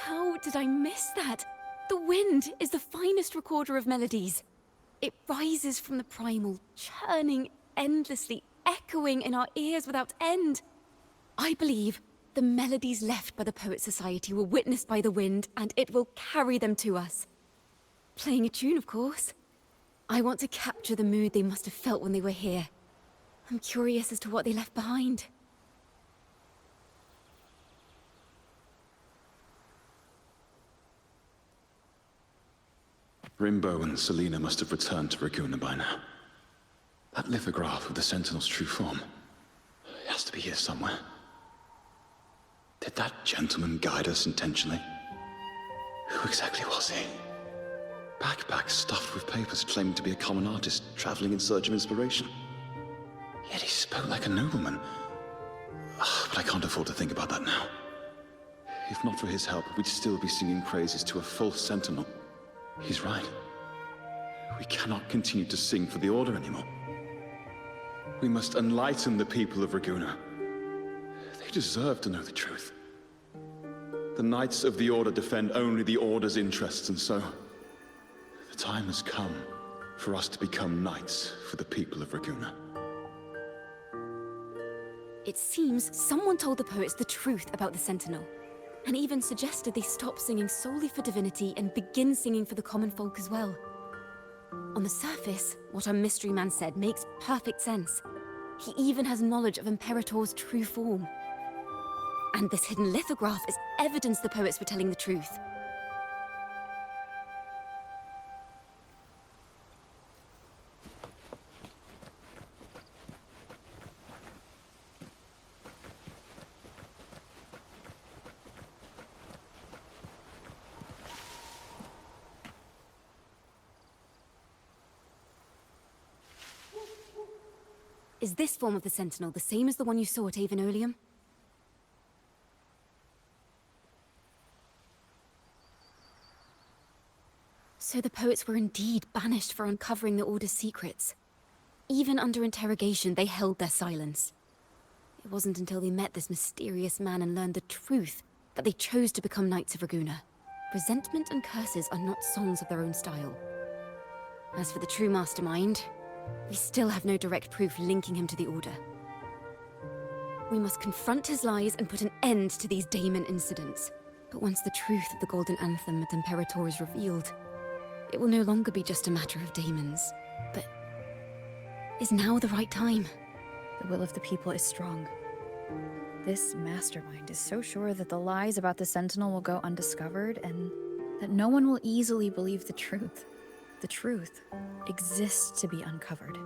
How did I miss that? The wind is the finest recorder of melodies. It rises from the primal, churning endlessly, echoing in our ears without end. I believe the melodies left by the Poets Society were witnessed by the wind, and it will carry them to us. Playing a tune, of course. I want to capture the mood they must have felt when they were here. I'm curious as to what they left behind. Rimbo and Selena must have returned to Raguna by now. That lithograph of the Sentinel's true form. It has to be here somewhere. Did that gentleman guide us intentionally? Who exactly was he? Backpack stuffed with papers claiming to be a common artist traveling in search of inspiration. Yet he spoke like a nobleman. But I can't afford to think about that now. If not for his help, we'd still be singing praises to a false Sentinel. He's right. We cannot continue to sing for the Order anymore. We must enlighten the people of Raguna. They deserve to know the truth. The Knights of the Order defend only the Order's interests, and so the time has come for us to become knights for the people of Raguna. It seems someone told the poets the truth about the Sentinel, and even suggested they stop singing solely for divinity and begin singing for the common folk as well. On the surface, what our mystery man said makes perfect sense. He even has knowledge of Imperator's true form. And this hidden lithograph is evidence the poets were telling the truth. Is this form of the Sentinel the same as the one you saw at Avenolium? So the poets were indeed banished for uncovering the Order's secrets. Even under interrogation, they held their silence. It wasn't until they met this mysterious man and learned the truth that they chose to become Knights of Raguna. Resentment and curses are not songs of their own style. As for the true mastermind, we still have no direct proof linking him to the Order. We must confront his lies and put an end to these Daemon incidents. But once the truth of the Golden Anthem at Imperator is revealed, it will no longer be just a matter of daemons. But is now the right time? The will of the people is strong. This mastermind is so sure that the lies about the Sentinel will go undiscovered and that no one will easily believe the truth. The truth exists to be uncovered.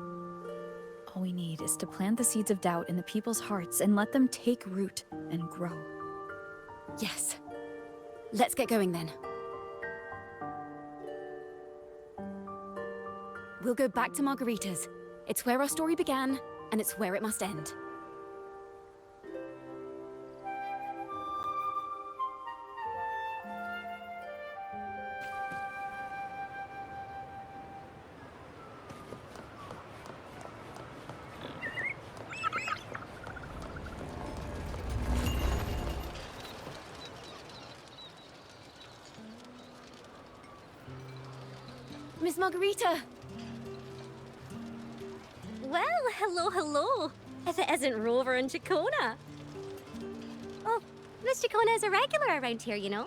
All we need is to plant the seeds of doubt in the people's hearts and let them take root and grow. Yes. Let's get going then. We'll go back to Margarita's. It's where our story began, and it's where it must end. Miss Margarita! Well, hello. If it isn't Rover and Chacona. Oh, Miss Chacona is a regular around here, you know.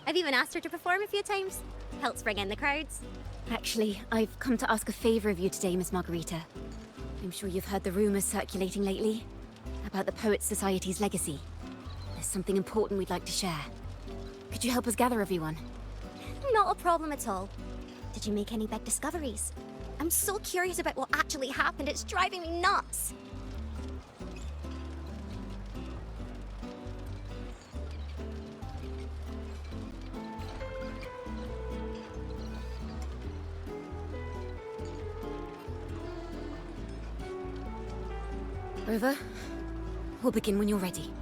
I've even asked her to perform a few times. Helps bring in the crowds. Actually, I've come to ask a favor of you today, Miss Margarita. I'm sure you've heard the rumors circulating lately about the Poets Society's legacy. There's something important we'd like to share. Could you help us gather everyone? Not a problem at all. Did you make any big discoveries? I'm so curious about what actually happened, it's driving me nuts. Rover, we'll begin when you're ready.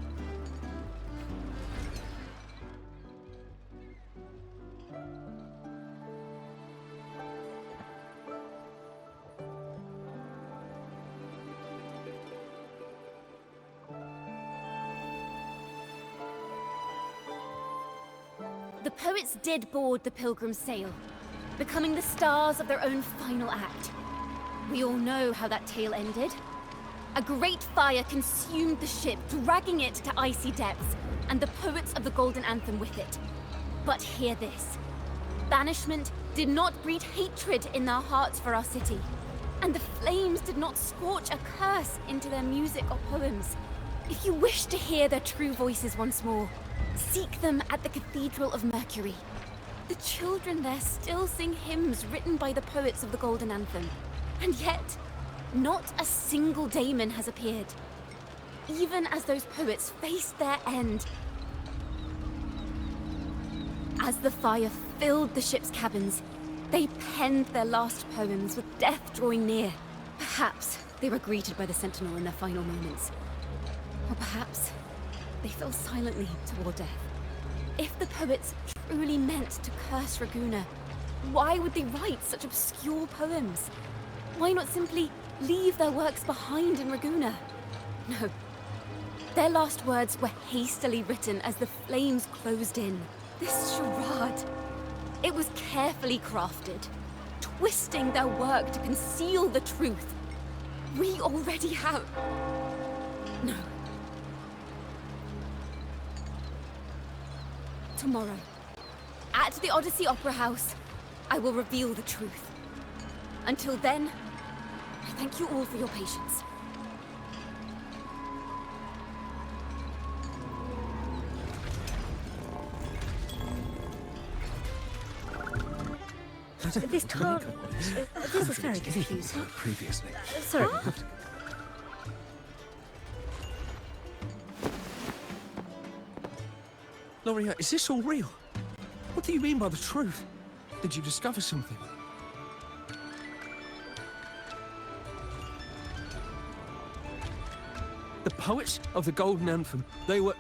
The poets did board the Pilgrim's sail, becoming the stars of their own final act. We all know how that tale ended. A great fire consumed the ship, dragging it to icy depths, and the poets of the Golden Anthem with it. But hear this. Banishment did not breed hatred in their hearts for our city, and the flames did not scorch a curse into their music or poems. If you wish to hear their true voices once more, seek them at the Cathedral of Mercury. The children there still sing hymns written by the poets of the Golden Anthem. And yet, not a single daemon has appeared. Even as those poets faced their end. As the fire filled the ship's cabins, they penned their last poems with death drawing near. Perhaps they were greeted by the Sentinel in their final moments. Or perhaps they fell silently toward death. If the poets truly meant to curse Raguena, why would they write such obscure poems? Why not simply leave their works behind in Raguena? No. Their last words were hastily written as the flames closed in. This charade, it was carefully crafted, twisting their work to conceal the truth. We already have... No. Tomorrow, at the Odyssey Opera House, I will reveal the truth. Until then, I thank you all for your patience. This tar... this is very confusing. Previously. Sorry. Loria, is this all real? What do you mean by the truth? Did you discover something? The poets of the Golden Anthem, they were...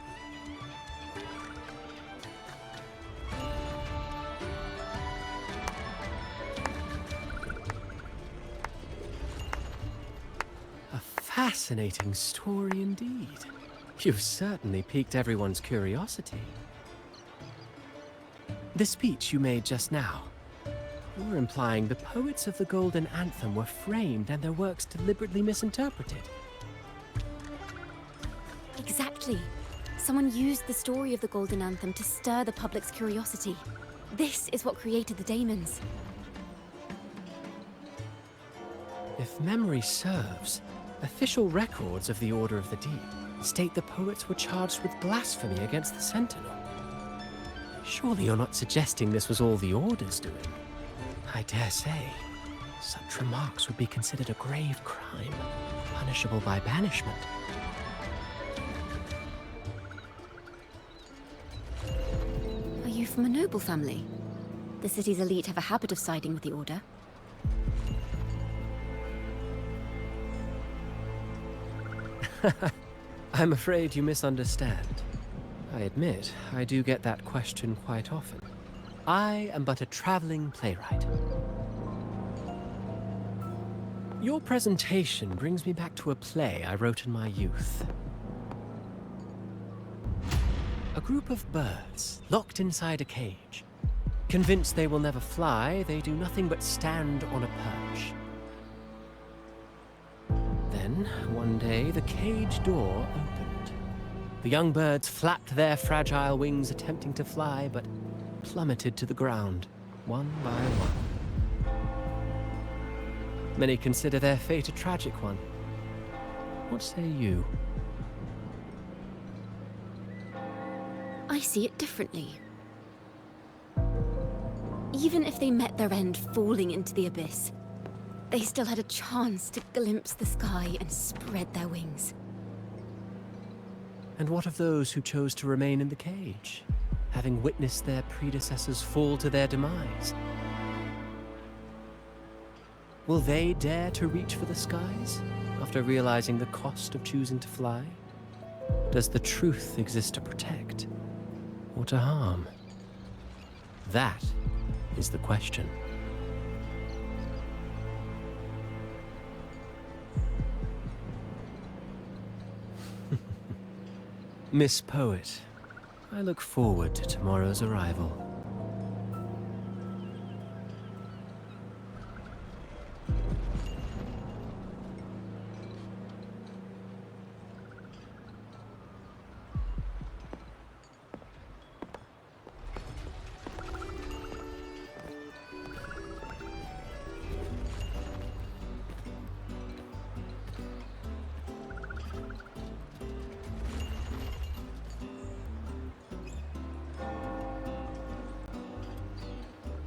A fascinating story indeed. You've certainly piqued everyone's curiosity. The speech you made just now, you're implying the poets of the Golden Anthem were framed and their works deliberately misinterpreted. Exactly. Someone used the story of the Golden Anthem to stir the public's curiosity. This is what created the daemons. If memory serves, official records of the Order of the Deep state the poets were charged with blasphemy against the Sentinel. Surely you're not suggesting this was all the Order's doing? I dare say, such remarks would be considered a grave crime, punishable by banishment. Are you from a noble family? The city's elite have a habit of siding with the Order. I'm afraid you misunderstand. I admit, I do get that question quite often. I am but a traveling playwright. Your presentation brings me back to a play I wrote in my youth. A group of birds, locked inside a cage. Convinced they will never fly, they do nothing but stand on a perch. Then, one day, the cage door opened. The young birds flapped their fragile wings attempting to fly, but plummeted to the ground, one by one. Many consider their fate a tragic one. What say you? I see it differently. Even if they met their end falling into the abyss, they still had a chance to glimpse the sky and spread their wings. And what of those who chose to remain in the cage, having witnessed their predecessors fall to their demise? Will they dare to reach for the skies, after realizing the cost of choosing to fly? Does the truth exist to protect, or to harm? That is the question. Miss Poet, I look forward to tomorrow's arrival.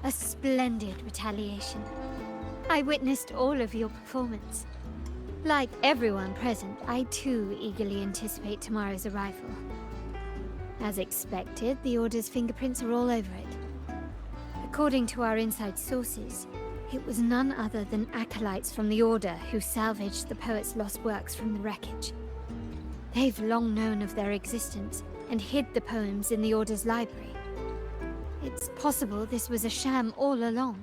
A splendid retaliation. I witnessed all of your performance. Like everyone present, I too eagerly anticipate tomorrow's arrival. As expected, the Order's fingerprints are all over it. According to our inside sources, it was none other than acolytes from the Order who salvaged the poet's lost works from the wreckage. They've long known of their existence and hid the poems in the Order's library. It's possible this was a sham all along.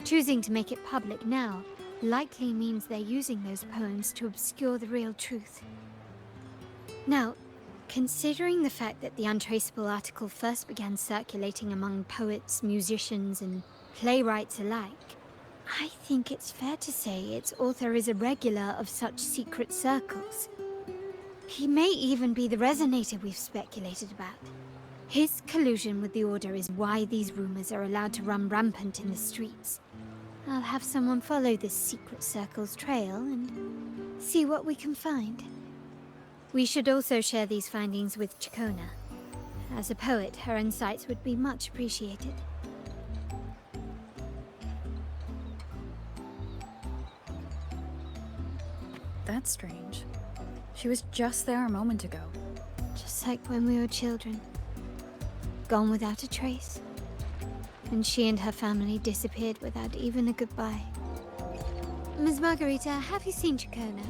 Choosing to make it public now likely means they're using those poems to obscure the real truth. Now, considering the fact that the untraceable article first began circulating among poets, musicians, and playwrights alike, I think it's fair to say its author is a regular of such secret circles. He may even be the Resonator we've speculated about. His collusion with the Order is why these rumors are allowed to run rampant in the streets. I'll have someone follow this secret circle's trail and see what we can find. We should also share these findings with Chacona. As a poet, her insights would be much appreciated. That's strange. She was just there a moment ago. Just like when we were children. Gone without a trace. And she and her family disappeared without even a goodbye. Ms. Margarita, have you seen Chacona?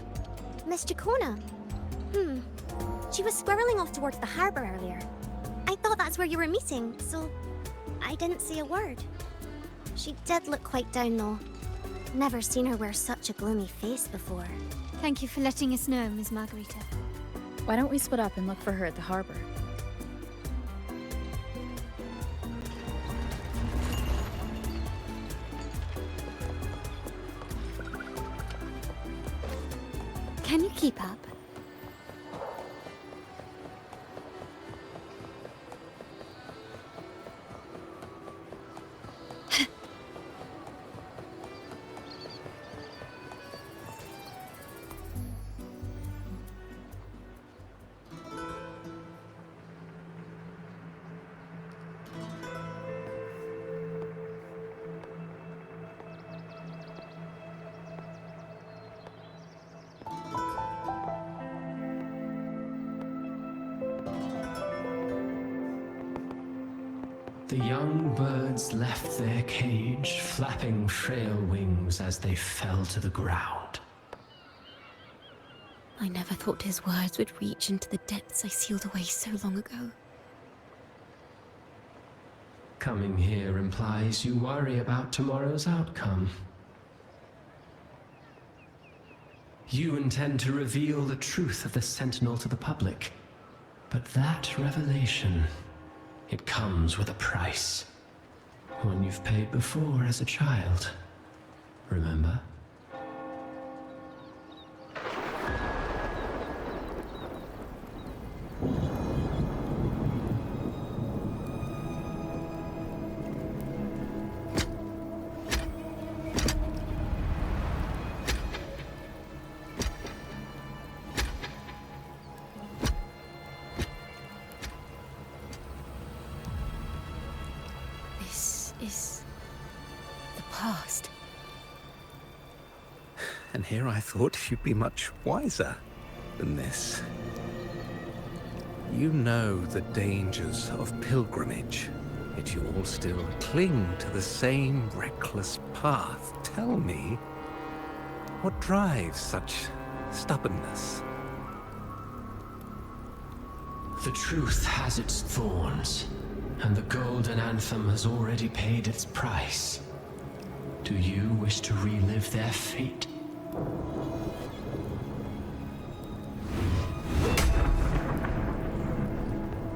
Miss Chacona? She was squirreling off towards the harbor earlier. I thought that's where you were meeting, so I didn't say a word. She did look quite down, though. Never seen her wear such a gloomy face before. Thank you for letting us know, Ms. Margarita. Why don't we split up and look for her at the harbor? Can you keep up? The young birds left their cage, flapping frail wings as they fell to the ground. I never thought his words would reach into the depths I sealed away so long ago. Coming here implies you worry about tomorrow's outcome. You intend to reveal the truth of the Sentinel to the public, but that revelation, it comes with a price. One you've paid before as a child. Remember? Is the past. And here I thought you'd be much wiser than this. You know the dangers of pilgrimage, yet you all still cling to the same reckless path. Tell me, what drives such stubbornness? The truth has its thorns, and the Golden Anthem has already paid its price. Do you wish to relive their fate?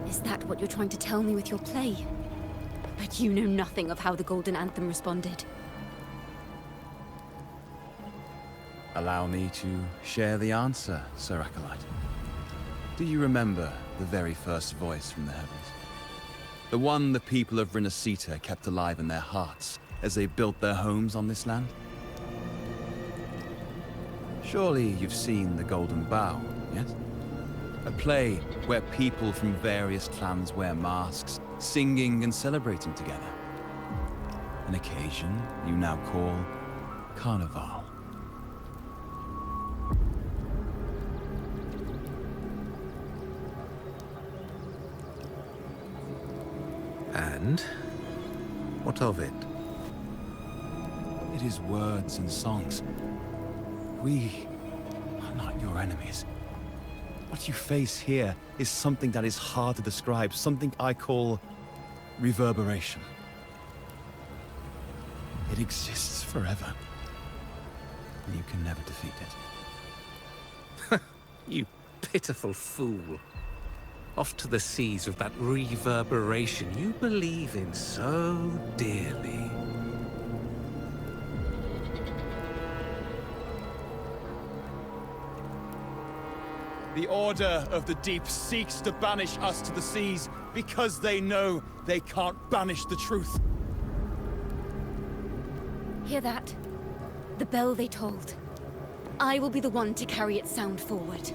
Is that what you're trying to tell me with your play? But you know nothing of how the Golden Anthem responded. Allow me to share the answer, Sir Acolyte. Do you remember the very first voice from the heavens? The one the people of Renacita kept alive in their hearts as they built their homes on this land? Surely you've seen The Golden Bough, yes? A play where people from various clans wear masks, singing and celebrating together. An occasion you now call Carnival. And what of it? It is words and songs. We are not your enemies. What you face here is something that is hard to describe, something I call reverberation. It exists forever, and you can never defeat it. You pitiful fool. Off to the seas with that reverberation you believe in so dearly. The Order of the Deep seeks to banish us to the seas because they know they can't banish the truth. Hear that? The bell they tolled. I will be the one to carry its sound forward.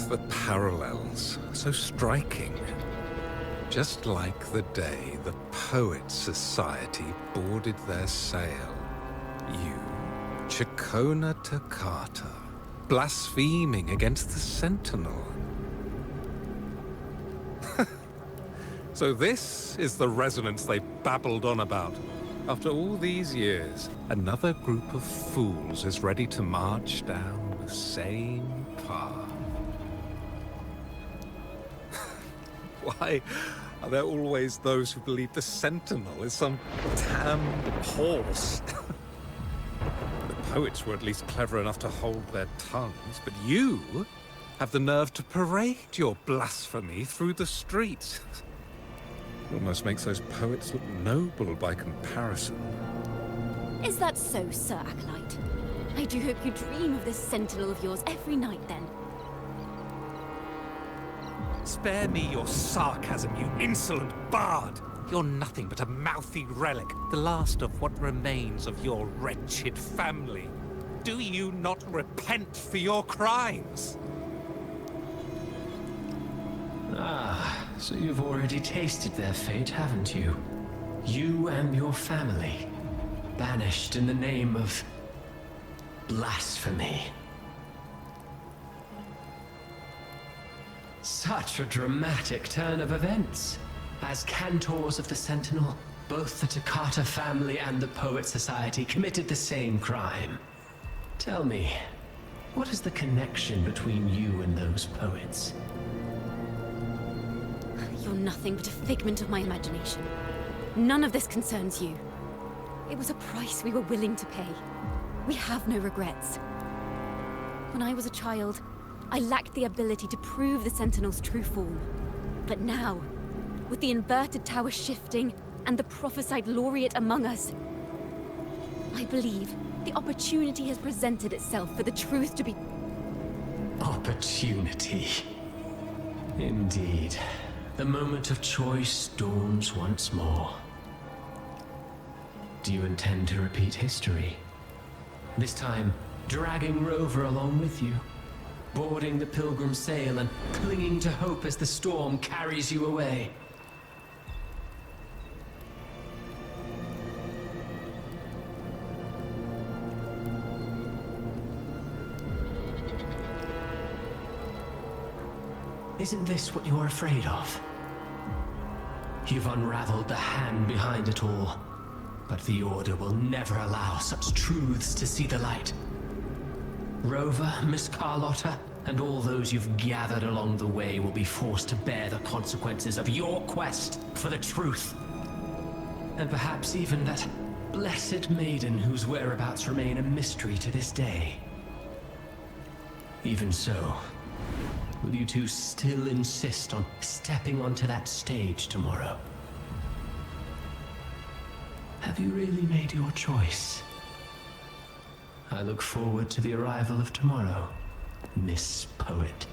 The parallels, so striking. Just like the day the Poets Society boarded their sail. You, Chakona Takata, blaspheming against the Sentinel. So this is the resonance they babbled on about. After all these years, another group of fools is ready to march down the same path. Why are there always those who believe the Sentinel is some damned horse? The poets were at least clever enough to hold their tongues, but you have the nerve to parade your blasphemy through the streets. Almost makes those poets look noble by comparison. Is that so, Sir Acolyte? I do hope you dream of this Sentinel of yours every night, then. Spare me your sarcasm, you insolent bard! You're nothing but a mouthy relic, the last of what remains of your wretched family. Do you not repent for your crimes? Ah, so you've already tasted their fate, haven't you? You and your family, banished in the name of blasphemy. Such a dramatic turn of events. As Cantors of the Sentinel, both the Takata family and the Poet Society committed the same crime. Tell me, what is the connection between you and those poets? You're nothing but a figment of my imagination. None of this concerns you. It was a price we were willing to pay. We have no regrets. When I was a child, I lacked the ability to prove the Sentinel's true form. But now, with the inverted tower shifting and the prophesied laureate among us, I believe the opportunity has presented itself for the truth to be... Opportunity. Indeed. The moment of choice dawns once more. Do you intend to repeat history? This time, dragging Rover along with you? Boarding the Pilgrim sail and clinging to hope as the storm carries you away? Isn't this what you're afraid of? You've unraveled the hand behind it all, but the Order will never allow such truths to see the light. Rover, Miss Carlotta, and all those you've gathered along the way will be forced to bear the consequences of your quest for the truth. And perhaps even that blessed maiden whose whereabouts remain a mystery to this day. Even so, will you two still insist on stepping onto that stage tomorrow? Have you really made your choice? I look forward to the arrival of tomorrow, Miss Poet.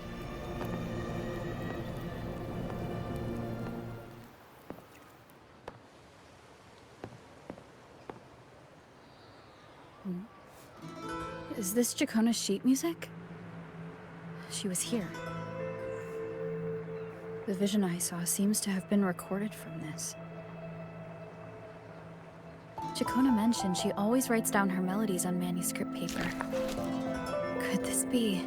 Is this Jacona's sheet music? She was here. The vision I saw seems to have been recorded from this. Jacona mentioned she always writes down her melodies on manuscript paper. Could this be...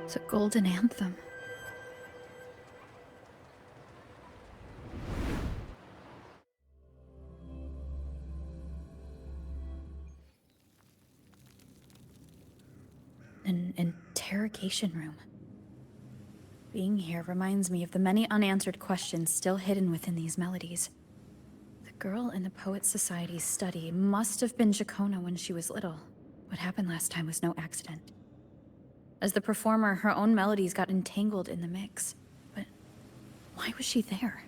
It's a golden anthem. An interrogation room. Being here reminds me of the many unanswered questions still hidden within these melodies. The girl in the Poets Society's study must have been Jacona when she was little. What happened last time was no accident. As the performer, her own melodies got entangled in the mix. But why was she there?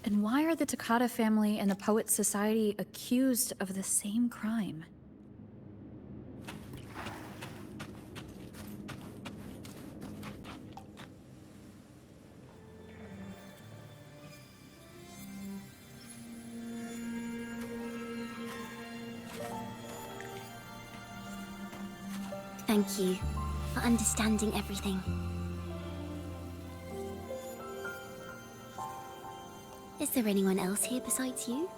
And why are the Takata family and the Poets Society accused of the same crime? Thank you for understanding everything. Is there anyone else here besides you?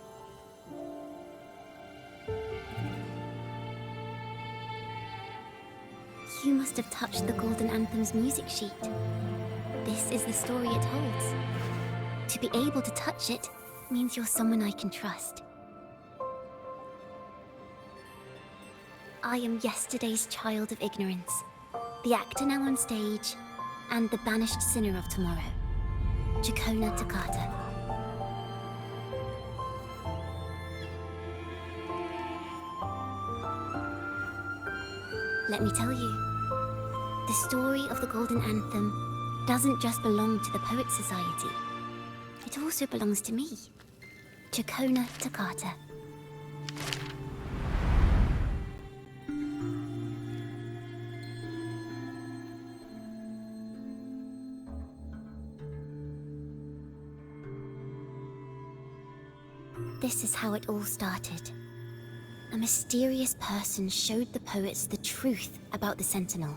You must have touched the Golden Anthem's music sheet. This is the story it holds. To be able to touch it means you're someone I can trust. I am yesterday's child of ignorance, the actor now on stage, and the banished sinner of tomorrow, Jacona Takata. Let me tell you, the story of the Golden Anthem doesn't just belong to the Poets Society. It also belongs to me, Jacona Takata. This is how it all started. A mysterious person showed the poets the truth about the Sentinel.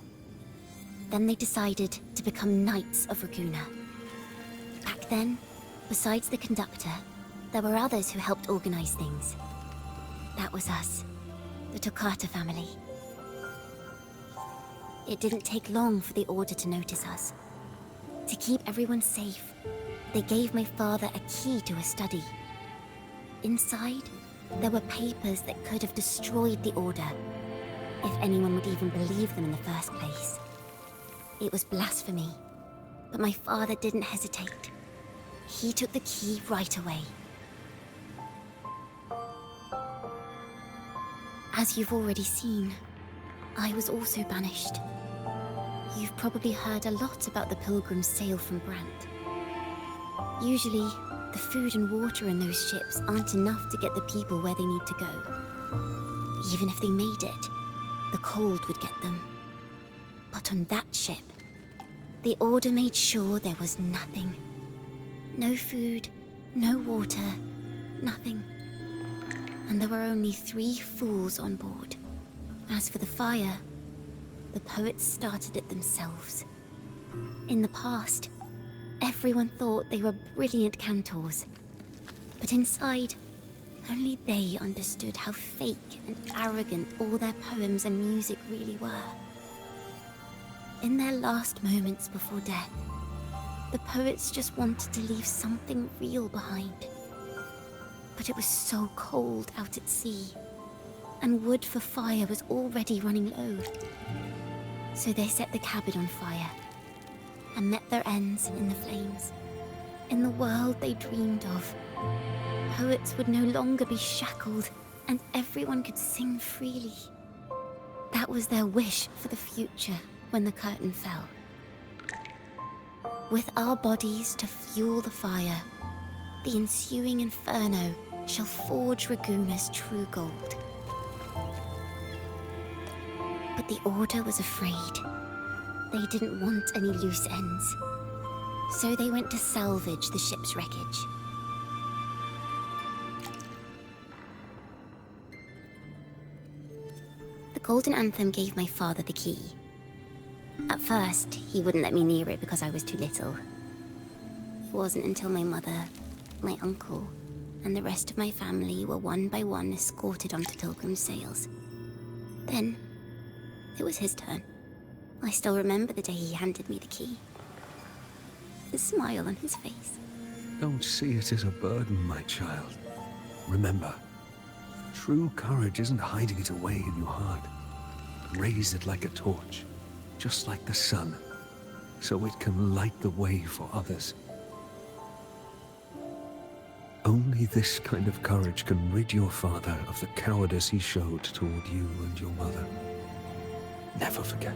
Then they decided to become Knights of Raguena. Back then, besides the conductor, there were others who helped organize things. That was us, the Takata family. It didn't take long for the Order to notice us. To keep everyone safe, they gave my father a key to a study. Inside, there were papers that could have destroyed the Order, if anyone would even believe them in the first place. It was blasphemy, but my father didn't hesitate. He took the key right away. As you've already seen, I was also banished. You've probably heard a lot about the Pilgrim's sail from Brant. Usually, the food and water in those ships aren't enough to get the people where they need to go. Even if they made it, the cold would get them. But on that ship, the Order made sure there was nothing. No food, no water, nothing. And there were only 3 fools on board. As for the fire, the poets started it themselves. In the past, everyone thought they were brilliant cantors. But inside, only they understood how fake and arrogant all their poems and music really were. In their last moments before death, the poets just wanted to leave something real behind. But it was so cold out at sea, and wood for fire was already running low. So they set the cabin on fire, and met their ends in the flames. In the world they dreamed of, poets would no longer be shackled, and everyone could sing freely. That was their wish for the future when the curtain fell. With our bodies to fuel the fire, the ensuing inferno shall forge Raguna's true gold. But the Order was afraid. They didn't want any loose ends. So they went to salvage the ship's wreckage. The Golden Anthem gave my father the key. At first, he wouldn't let me near it because I was too little. It wasn't until my mother, my uncle, and the rest of my family were one by one escorted onto Pilgrim's sails. Then, it was his turn. I still remember the day he handed me the key. The smile on his face. Don't see it as a burden, my child. Remember, true courage isn't hiding it away in your heart. Raise it like a torch, just like the sun, so it can light the way for others. Only this kind of courage can rid your father of the cowardice he showed toward you and your mother. Never forget,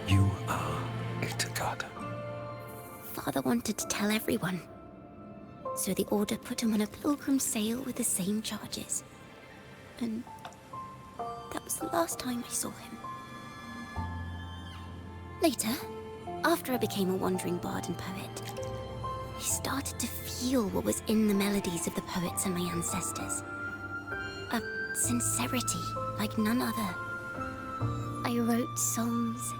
you are Itakata. Father wanted to tell everyone. So the Order put him on a pilgrim sail with the same charges. And that was the last time I saw him. Later, after I became a wandering bard and poet, I started to feel what was in the melodies of the poets and my ancestors. A sincerity like none other. I wrote songs,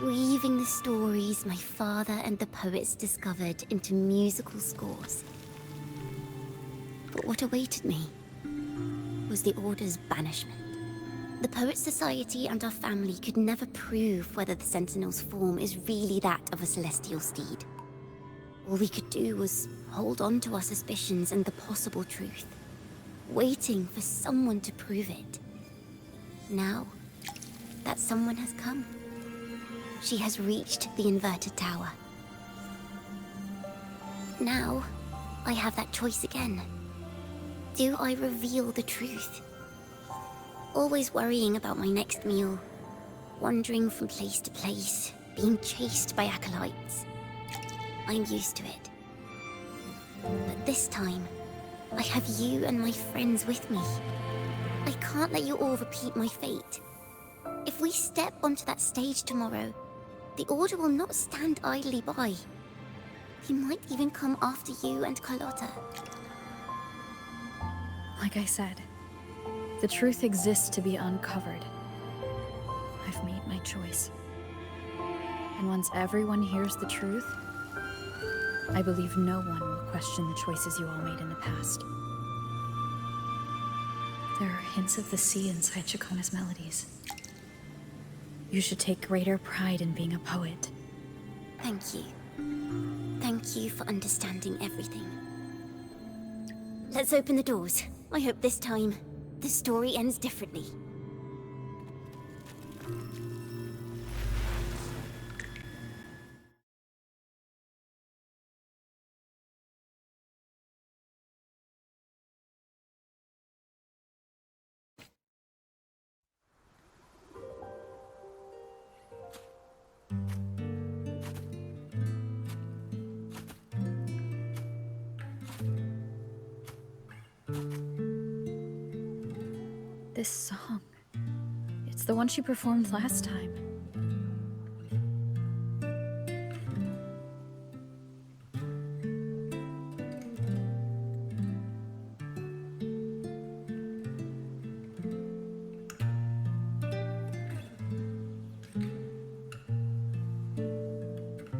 weaving the stories my father and the poets discovered into musical scores. But what awaited me was the Order's banishment. The Poets Society and our family could never prove whether the Sentinel's form is really that of a celestial steed. All we could do was hold on to our suspicions and the possible truth, waiting for someone to prove it. Now, that someone has come. She has reached the inverted tower. Now, I have that choice again. Do I reveal the truth? Always worrying about my next meal, wandering from place to place, being chased by acolytes. I'm used to it. But this time, I have you and my friends with me. I can't let you all repeat my fate. If we step onto that stage tomorrow, the Order will not stand idly by. He might even come after you and Carlotta. Like I said, the truth exists to be uncovered. I've made my choice. And once everyone hears the truth, I believe no one will question the choices you all made in the past. There are hints of the sea inside Chacona's melodies. You should take greater pride in being a poet. Thank you. Thank you for understanding everything. Let's open the doors. I hope this time, the story ends differently. This song. It's the one she performed last time.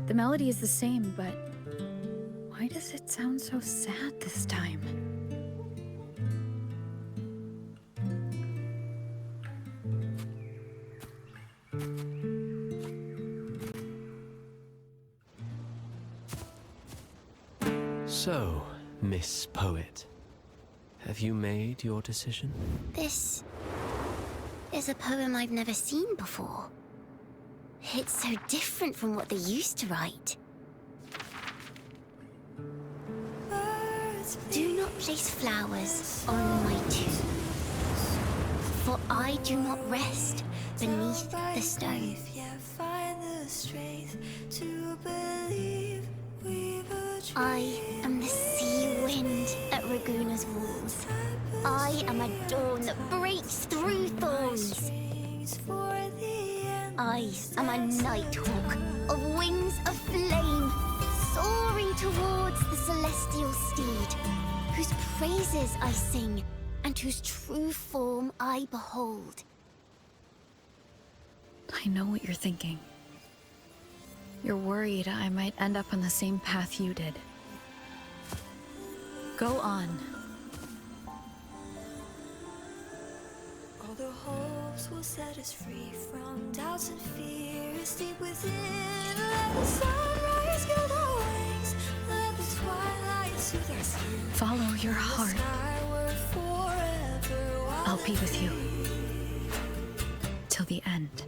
The melody is the same, but why does it sound so sad this time? So, Miss Poet, have you made your decision? This is a poem I've never seen before. It's so different from what they used to write. Do not place flowers on my tomb, for I do not rest beneath the stone. Find the strength to believe. I am the sea wind at Raguna's walls. I am a dawn that breaks through thorns. I am a nighthawk of wings of flame, soaring towards the celestial steed, whose praises I sing and whose true form I behold. I know what you're thinking. You're worried I might end up on the same path you did. Go on. All the hopes will set us free from doubts and fears deep within. Let the sunrise gild our wings. Let the twilight soothe our skin. Follow your heart. I'll be with you. Till the end.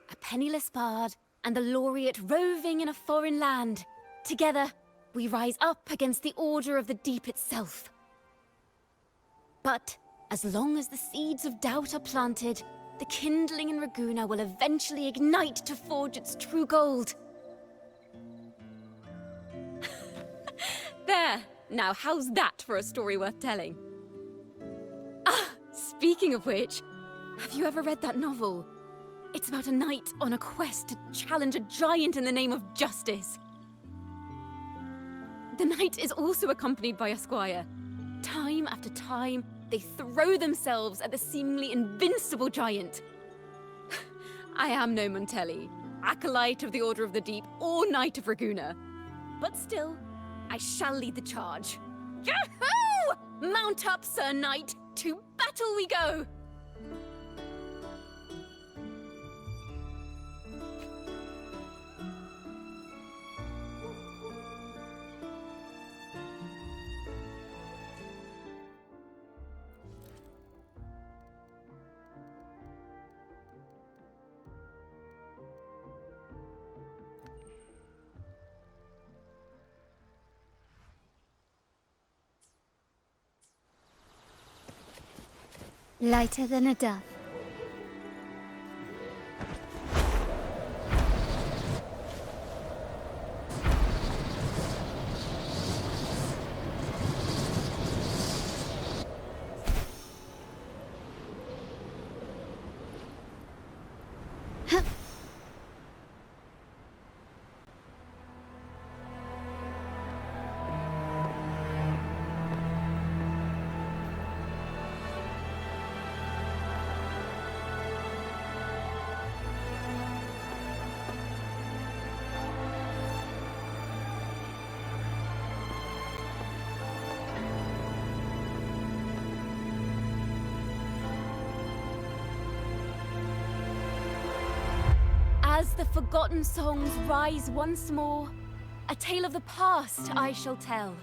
A penniless bard and the laureate roving in a foreign land. Together, we rise up against the Order of the Deep itself. But as long as the seeds of doubt are planted, the kindling in Raguna will eventually ignite to forge its true gold. There! Now how's that for a story worth telling? Ah, speaking of which, have you ever read that novel? It's about a knight on a quest to challenge a giant in the name of justice. The knight is also accompanied by a squire. Time after time, they throw themselves at the seemingly invincible giant. I am no Montelli, acolyte of the Order of the Deep, or Knight of Raguna. But still, I shall lead the charge. Yahoo! Mount up, Sir Knight! To battle we go! Lighter than a dove. As the forgotten songs rise once more, a tale of the past I shall tell.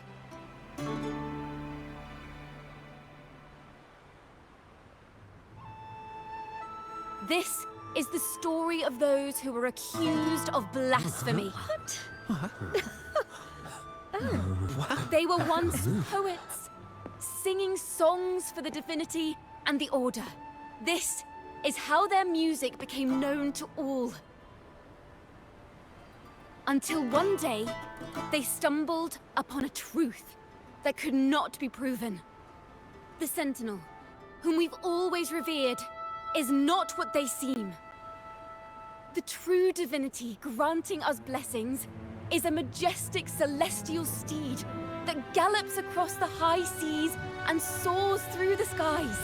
This is the story of those who were accused of blasphemy. They were once poets, singing songs for the divinity and the Order. This is how their music became known to all. Until one day, they stumbled upon a truth that could not be proven. The Sentinel, whom we've always revered, is not what they seem. The true divinity granting us blessings is a majestic celestial steed that gallops across the high seas and soars through the skies.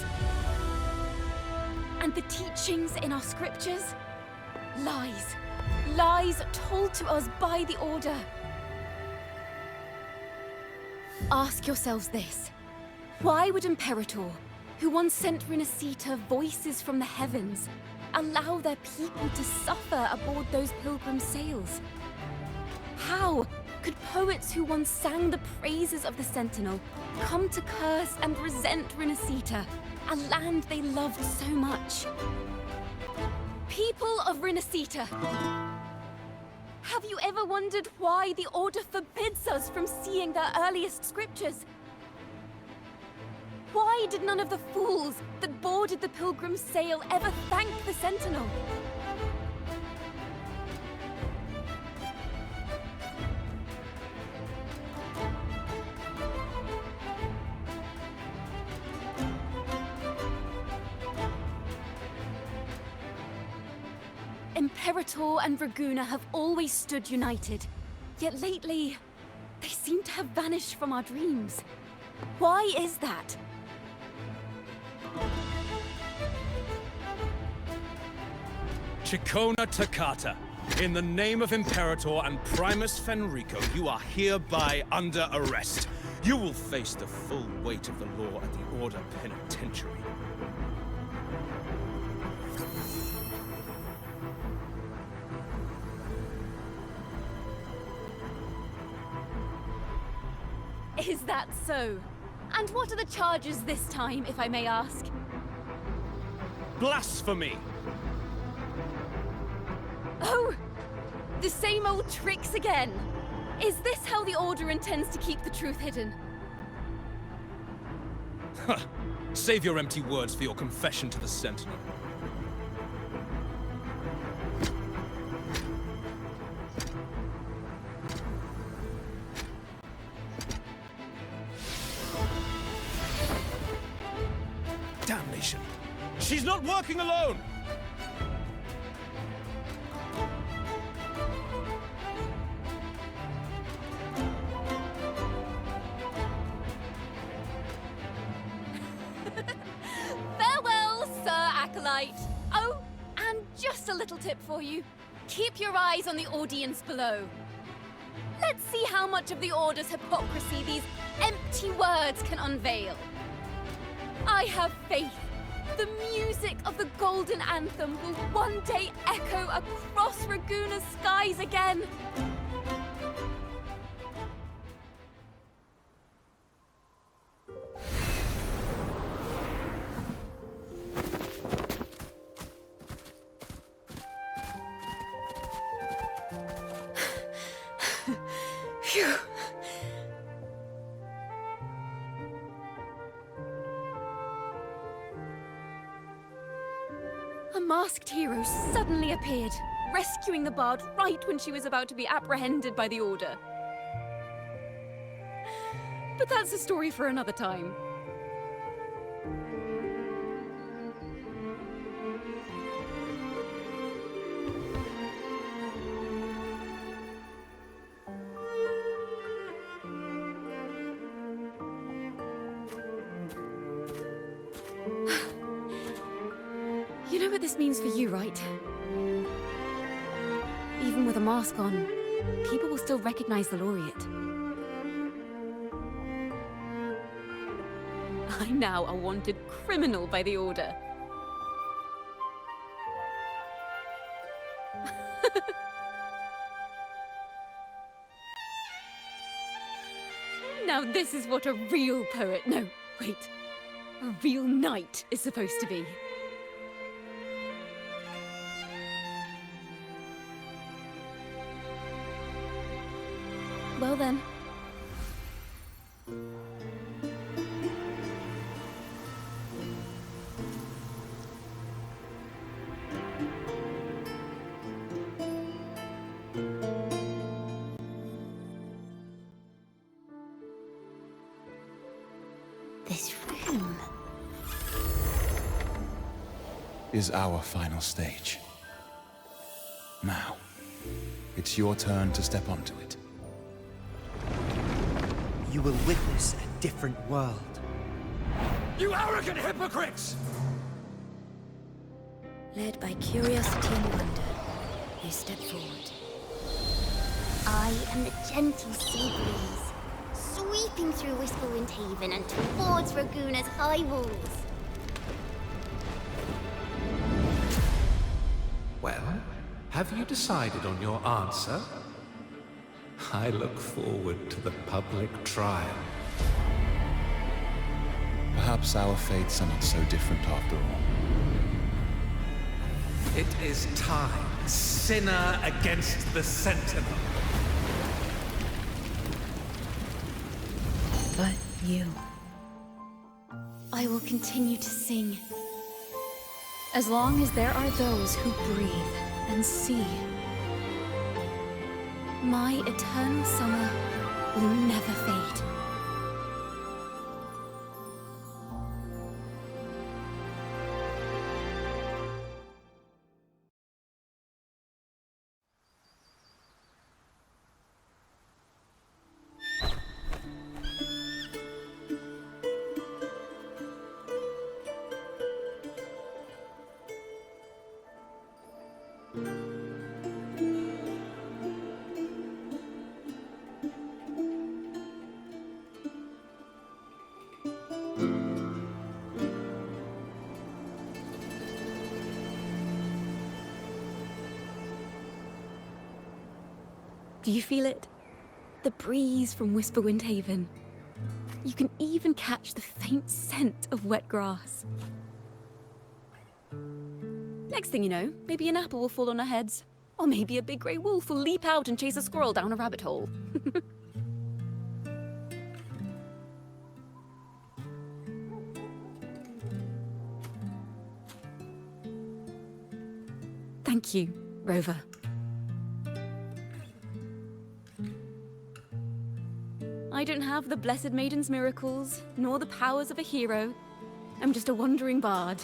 And the teachings in our scriptures? Lies. Lies told to us by the Order. Ask yourselves this. Why would Imperator, who once sent Renacita voices from the heavens, allow their people to suffer aboard those pilgrim sails? How could poets who once sang the praises of the Sentinel come to curse and resent Renacita, a land they loved so much? People of Renacita, have you ever wondered why the Order forbids us from seeing their earliest scriptures? Why did none of the fools that boarded the Pilgrim's sail ever thank the Sentinel? Imperator and Raguna have always stood united, yet lately, they seem to have vanished from our dreams. Why is that? Chikona Takata, in the name of Imperator and Primus Fenrico, you are hereby under arrest. You will face the full weight of the law at the Order Penitentiary. Is that so? And what are the charges this time, if I may ask? Blasphemy! Oh! The same old tricks again! Is this how the Order intends to keep the truth hidden? Save your empty words for your confession to the Sentinel. Damnation! She's not working alone! Farewell, Sir Acolyte! Oh, and just a little tip for you. Keep your eyes on the audience below. Let's see how much of the Order's hypocrisy these empty words can unveil. I have faith. The music of the Golden Anthem will one day echo across Raguna's skies again. Phew. A masked hero suddenly appeared, rescuing the bard right when she was about to be apprehended by the Order. But that's a story for another time. You know what this means for you, right? Even with a mask on, people will still recognize the Laureate. I'm now a wanted criminal by the Order. Now this is what a real poet, no, wait, a real knight is supposed to be. Well then. This room is our final stage. Now, it's your turn to step onto it. You will witness a different world. You arrogant hypocrites! Led by curiosity and wonder, you step forward. I am the gentle sea breeze, sweeping through Whisperwind Haven and towards Raguna's high walls. Well, have you decided on your answer? I look forward to the public trial. Perhaps our fates are not so different after all. It is time, sinner against the Sentinel. But you. I will continue to sing. As long as there are those who breathe and see. My eternal summer will never fade. Do you feel it? The breeze from Whisperwind Haven. You can even catch the faint scent of wet grass. Next thing you know, maybe an apple will fall on our heads. Or maybe a big grey wolf will leap out and chase a squirrel down a rabbit hole. Thank you, Rover. I don't have the Blessed Maiden's miracles, nor the powers of a hero. I'm just a wandering bard.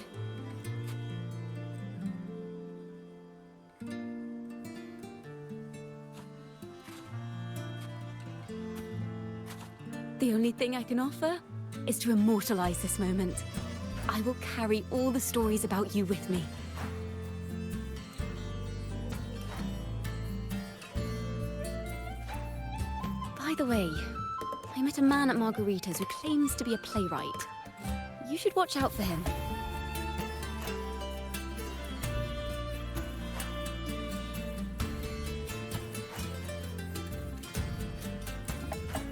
The only thing I can offer is to immortalize this moment. I will carry all the stories about you with me. By the way, I met a man at Margarita's who claims to be a playwright. You should watch out for him.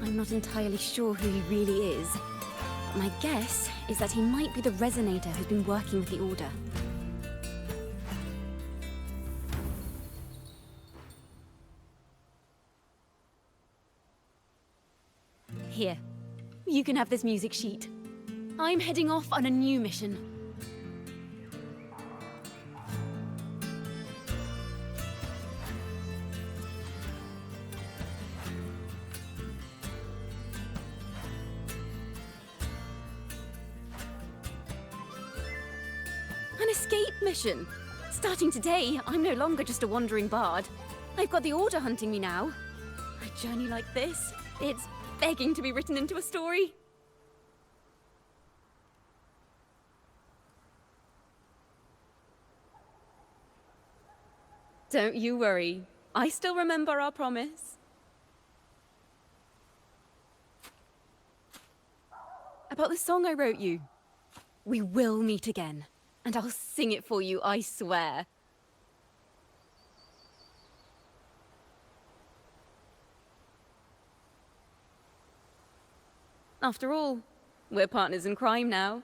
I'm not entirely sure who he really is, but my guess is that he might be the Resonator who's been working with the Order. Here, you can have this music sheet. I'm heading off on a new mission. An escape mission! Starting today, I'm no longer just a wandering bard. I've got the Order hunting me now. A journey like this, it's begging to be written into a story. Don't you worry. I still remember our promise. About the song I wrote you. We will meet again, and I'll sing it for you, I swear. After all, we're partners in crime now.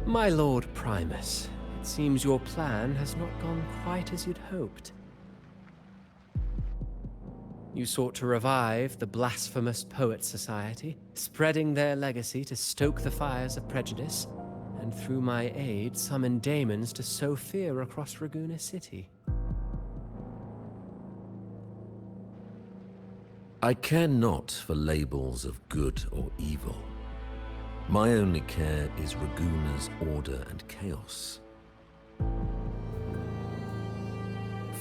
My Lord Primus, it seems your plan has not gone quite as you'd hoped. You sought to revive the Blasphemous Poets Society, spreading their legacy to stoke the fires of prejudice, and through my aid summon daemons to sow fear across Raguena City. I care not for labels of good or evil. My only care is Raguena's order and chaos.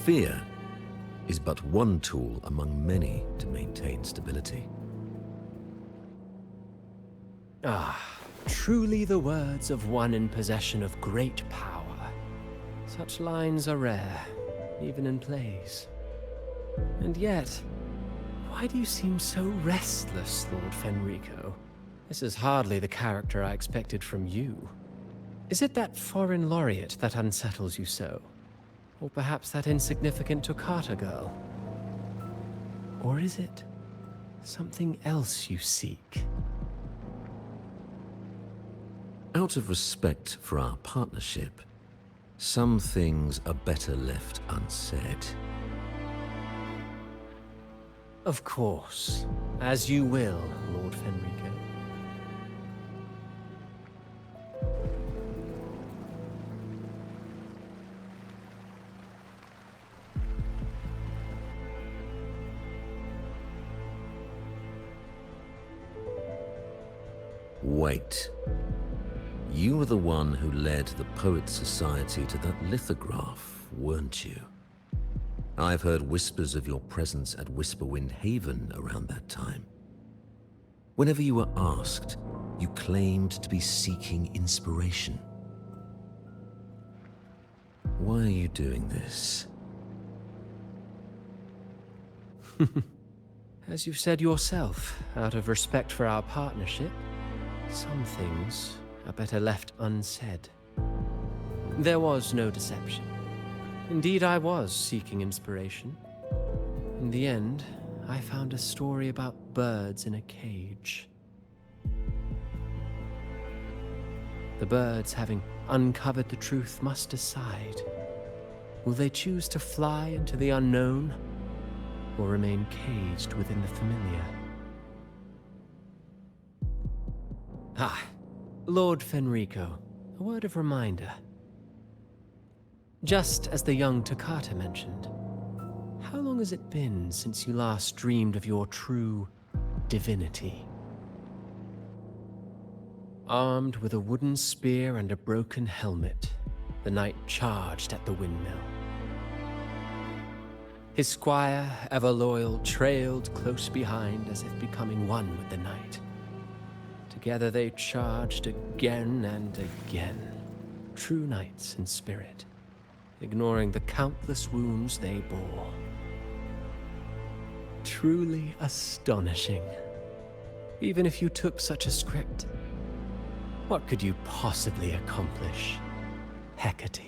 Fear is but one tool among many to maintain stability. Ah, truly the words of one in possession of great power. Such lines are rare, even in plays. And yet, why do you seem so restless, Lord Fenrico? This is hardly the character I expected from you. Is it that foreign laureate that unsettles you so? Or perhaps that insignificant Toccata girl? Or is it something else you seek? Out of respect for our partnership, some things are better left unsaid. Of course. As you will, Lord Fenrico. Wait. You were the one who led the Poets Society to that lithograph, weren't you? I've heard whispers of your presence at Whisperwind Haven around that time. Whenever you were asked, you claimed to be seeking inspiration. Why are you doing this? As you've said yourself, out of respect for our partnership, some things are better left unsaid. There was no deception. Indeed, I was seeking inspiration. In the end, I found a story about birds in a cage. The birds, having uncovered the truth, must decide. Will they choose to fly into the unknown, or remain caged within the familiar? Ah, Lord Fenrico, a word of reminder. Just as the young Toccata mentioned, how long has it been since you last dreamed of your true divinity? Armed with a wooden spear and a broken helmet, the knight charged at the windmill. His squire, ever loyal, trailed close behind as if becoming one with the knight. Together they charged again and again, true knights in spirit, ignoring the countless wounds they bore. Truly astonishing. Even if you took such a script, what could you possibly accomplish, Hecate?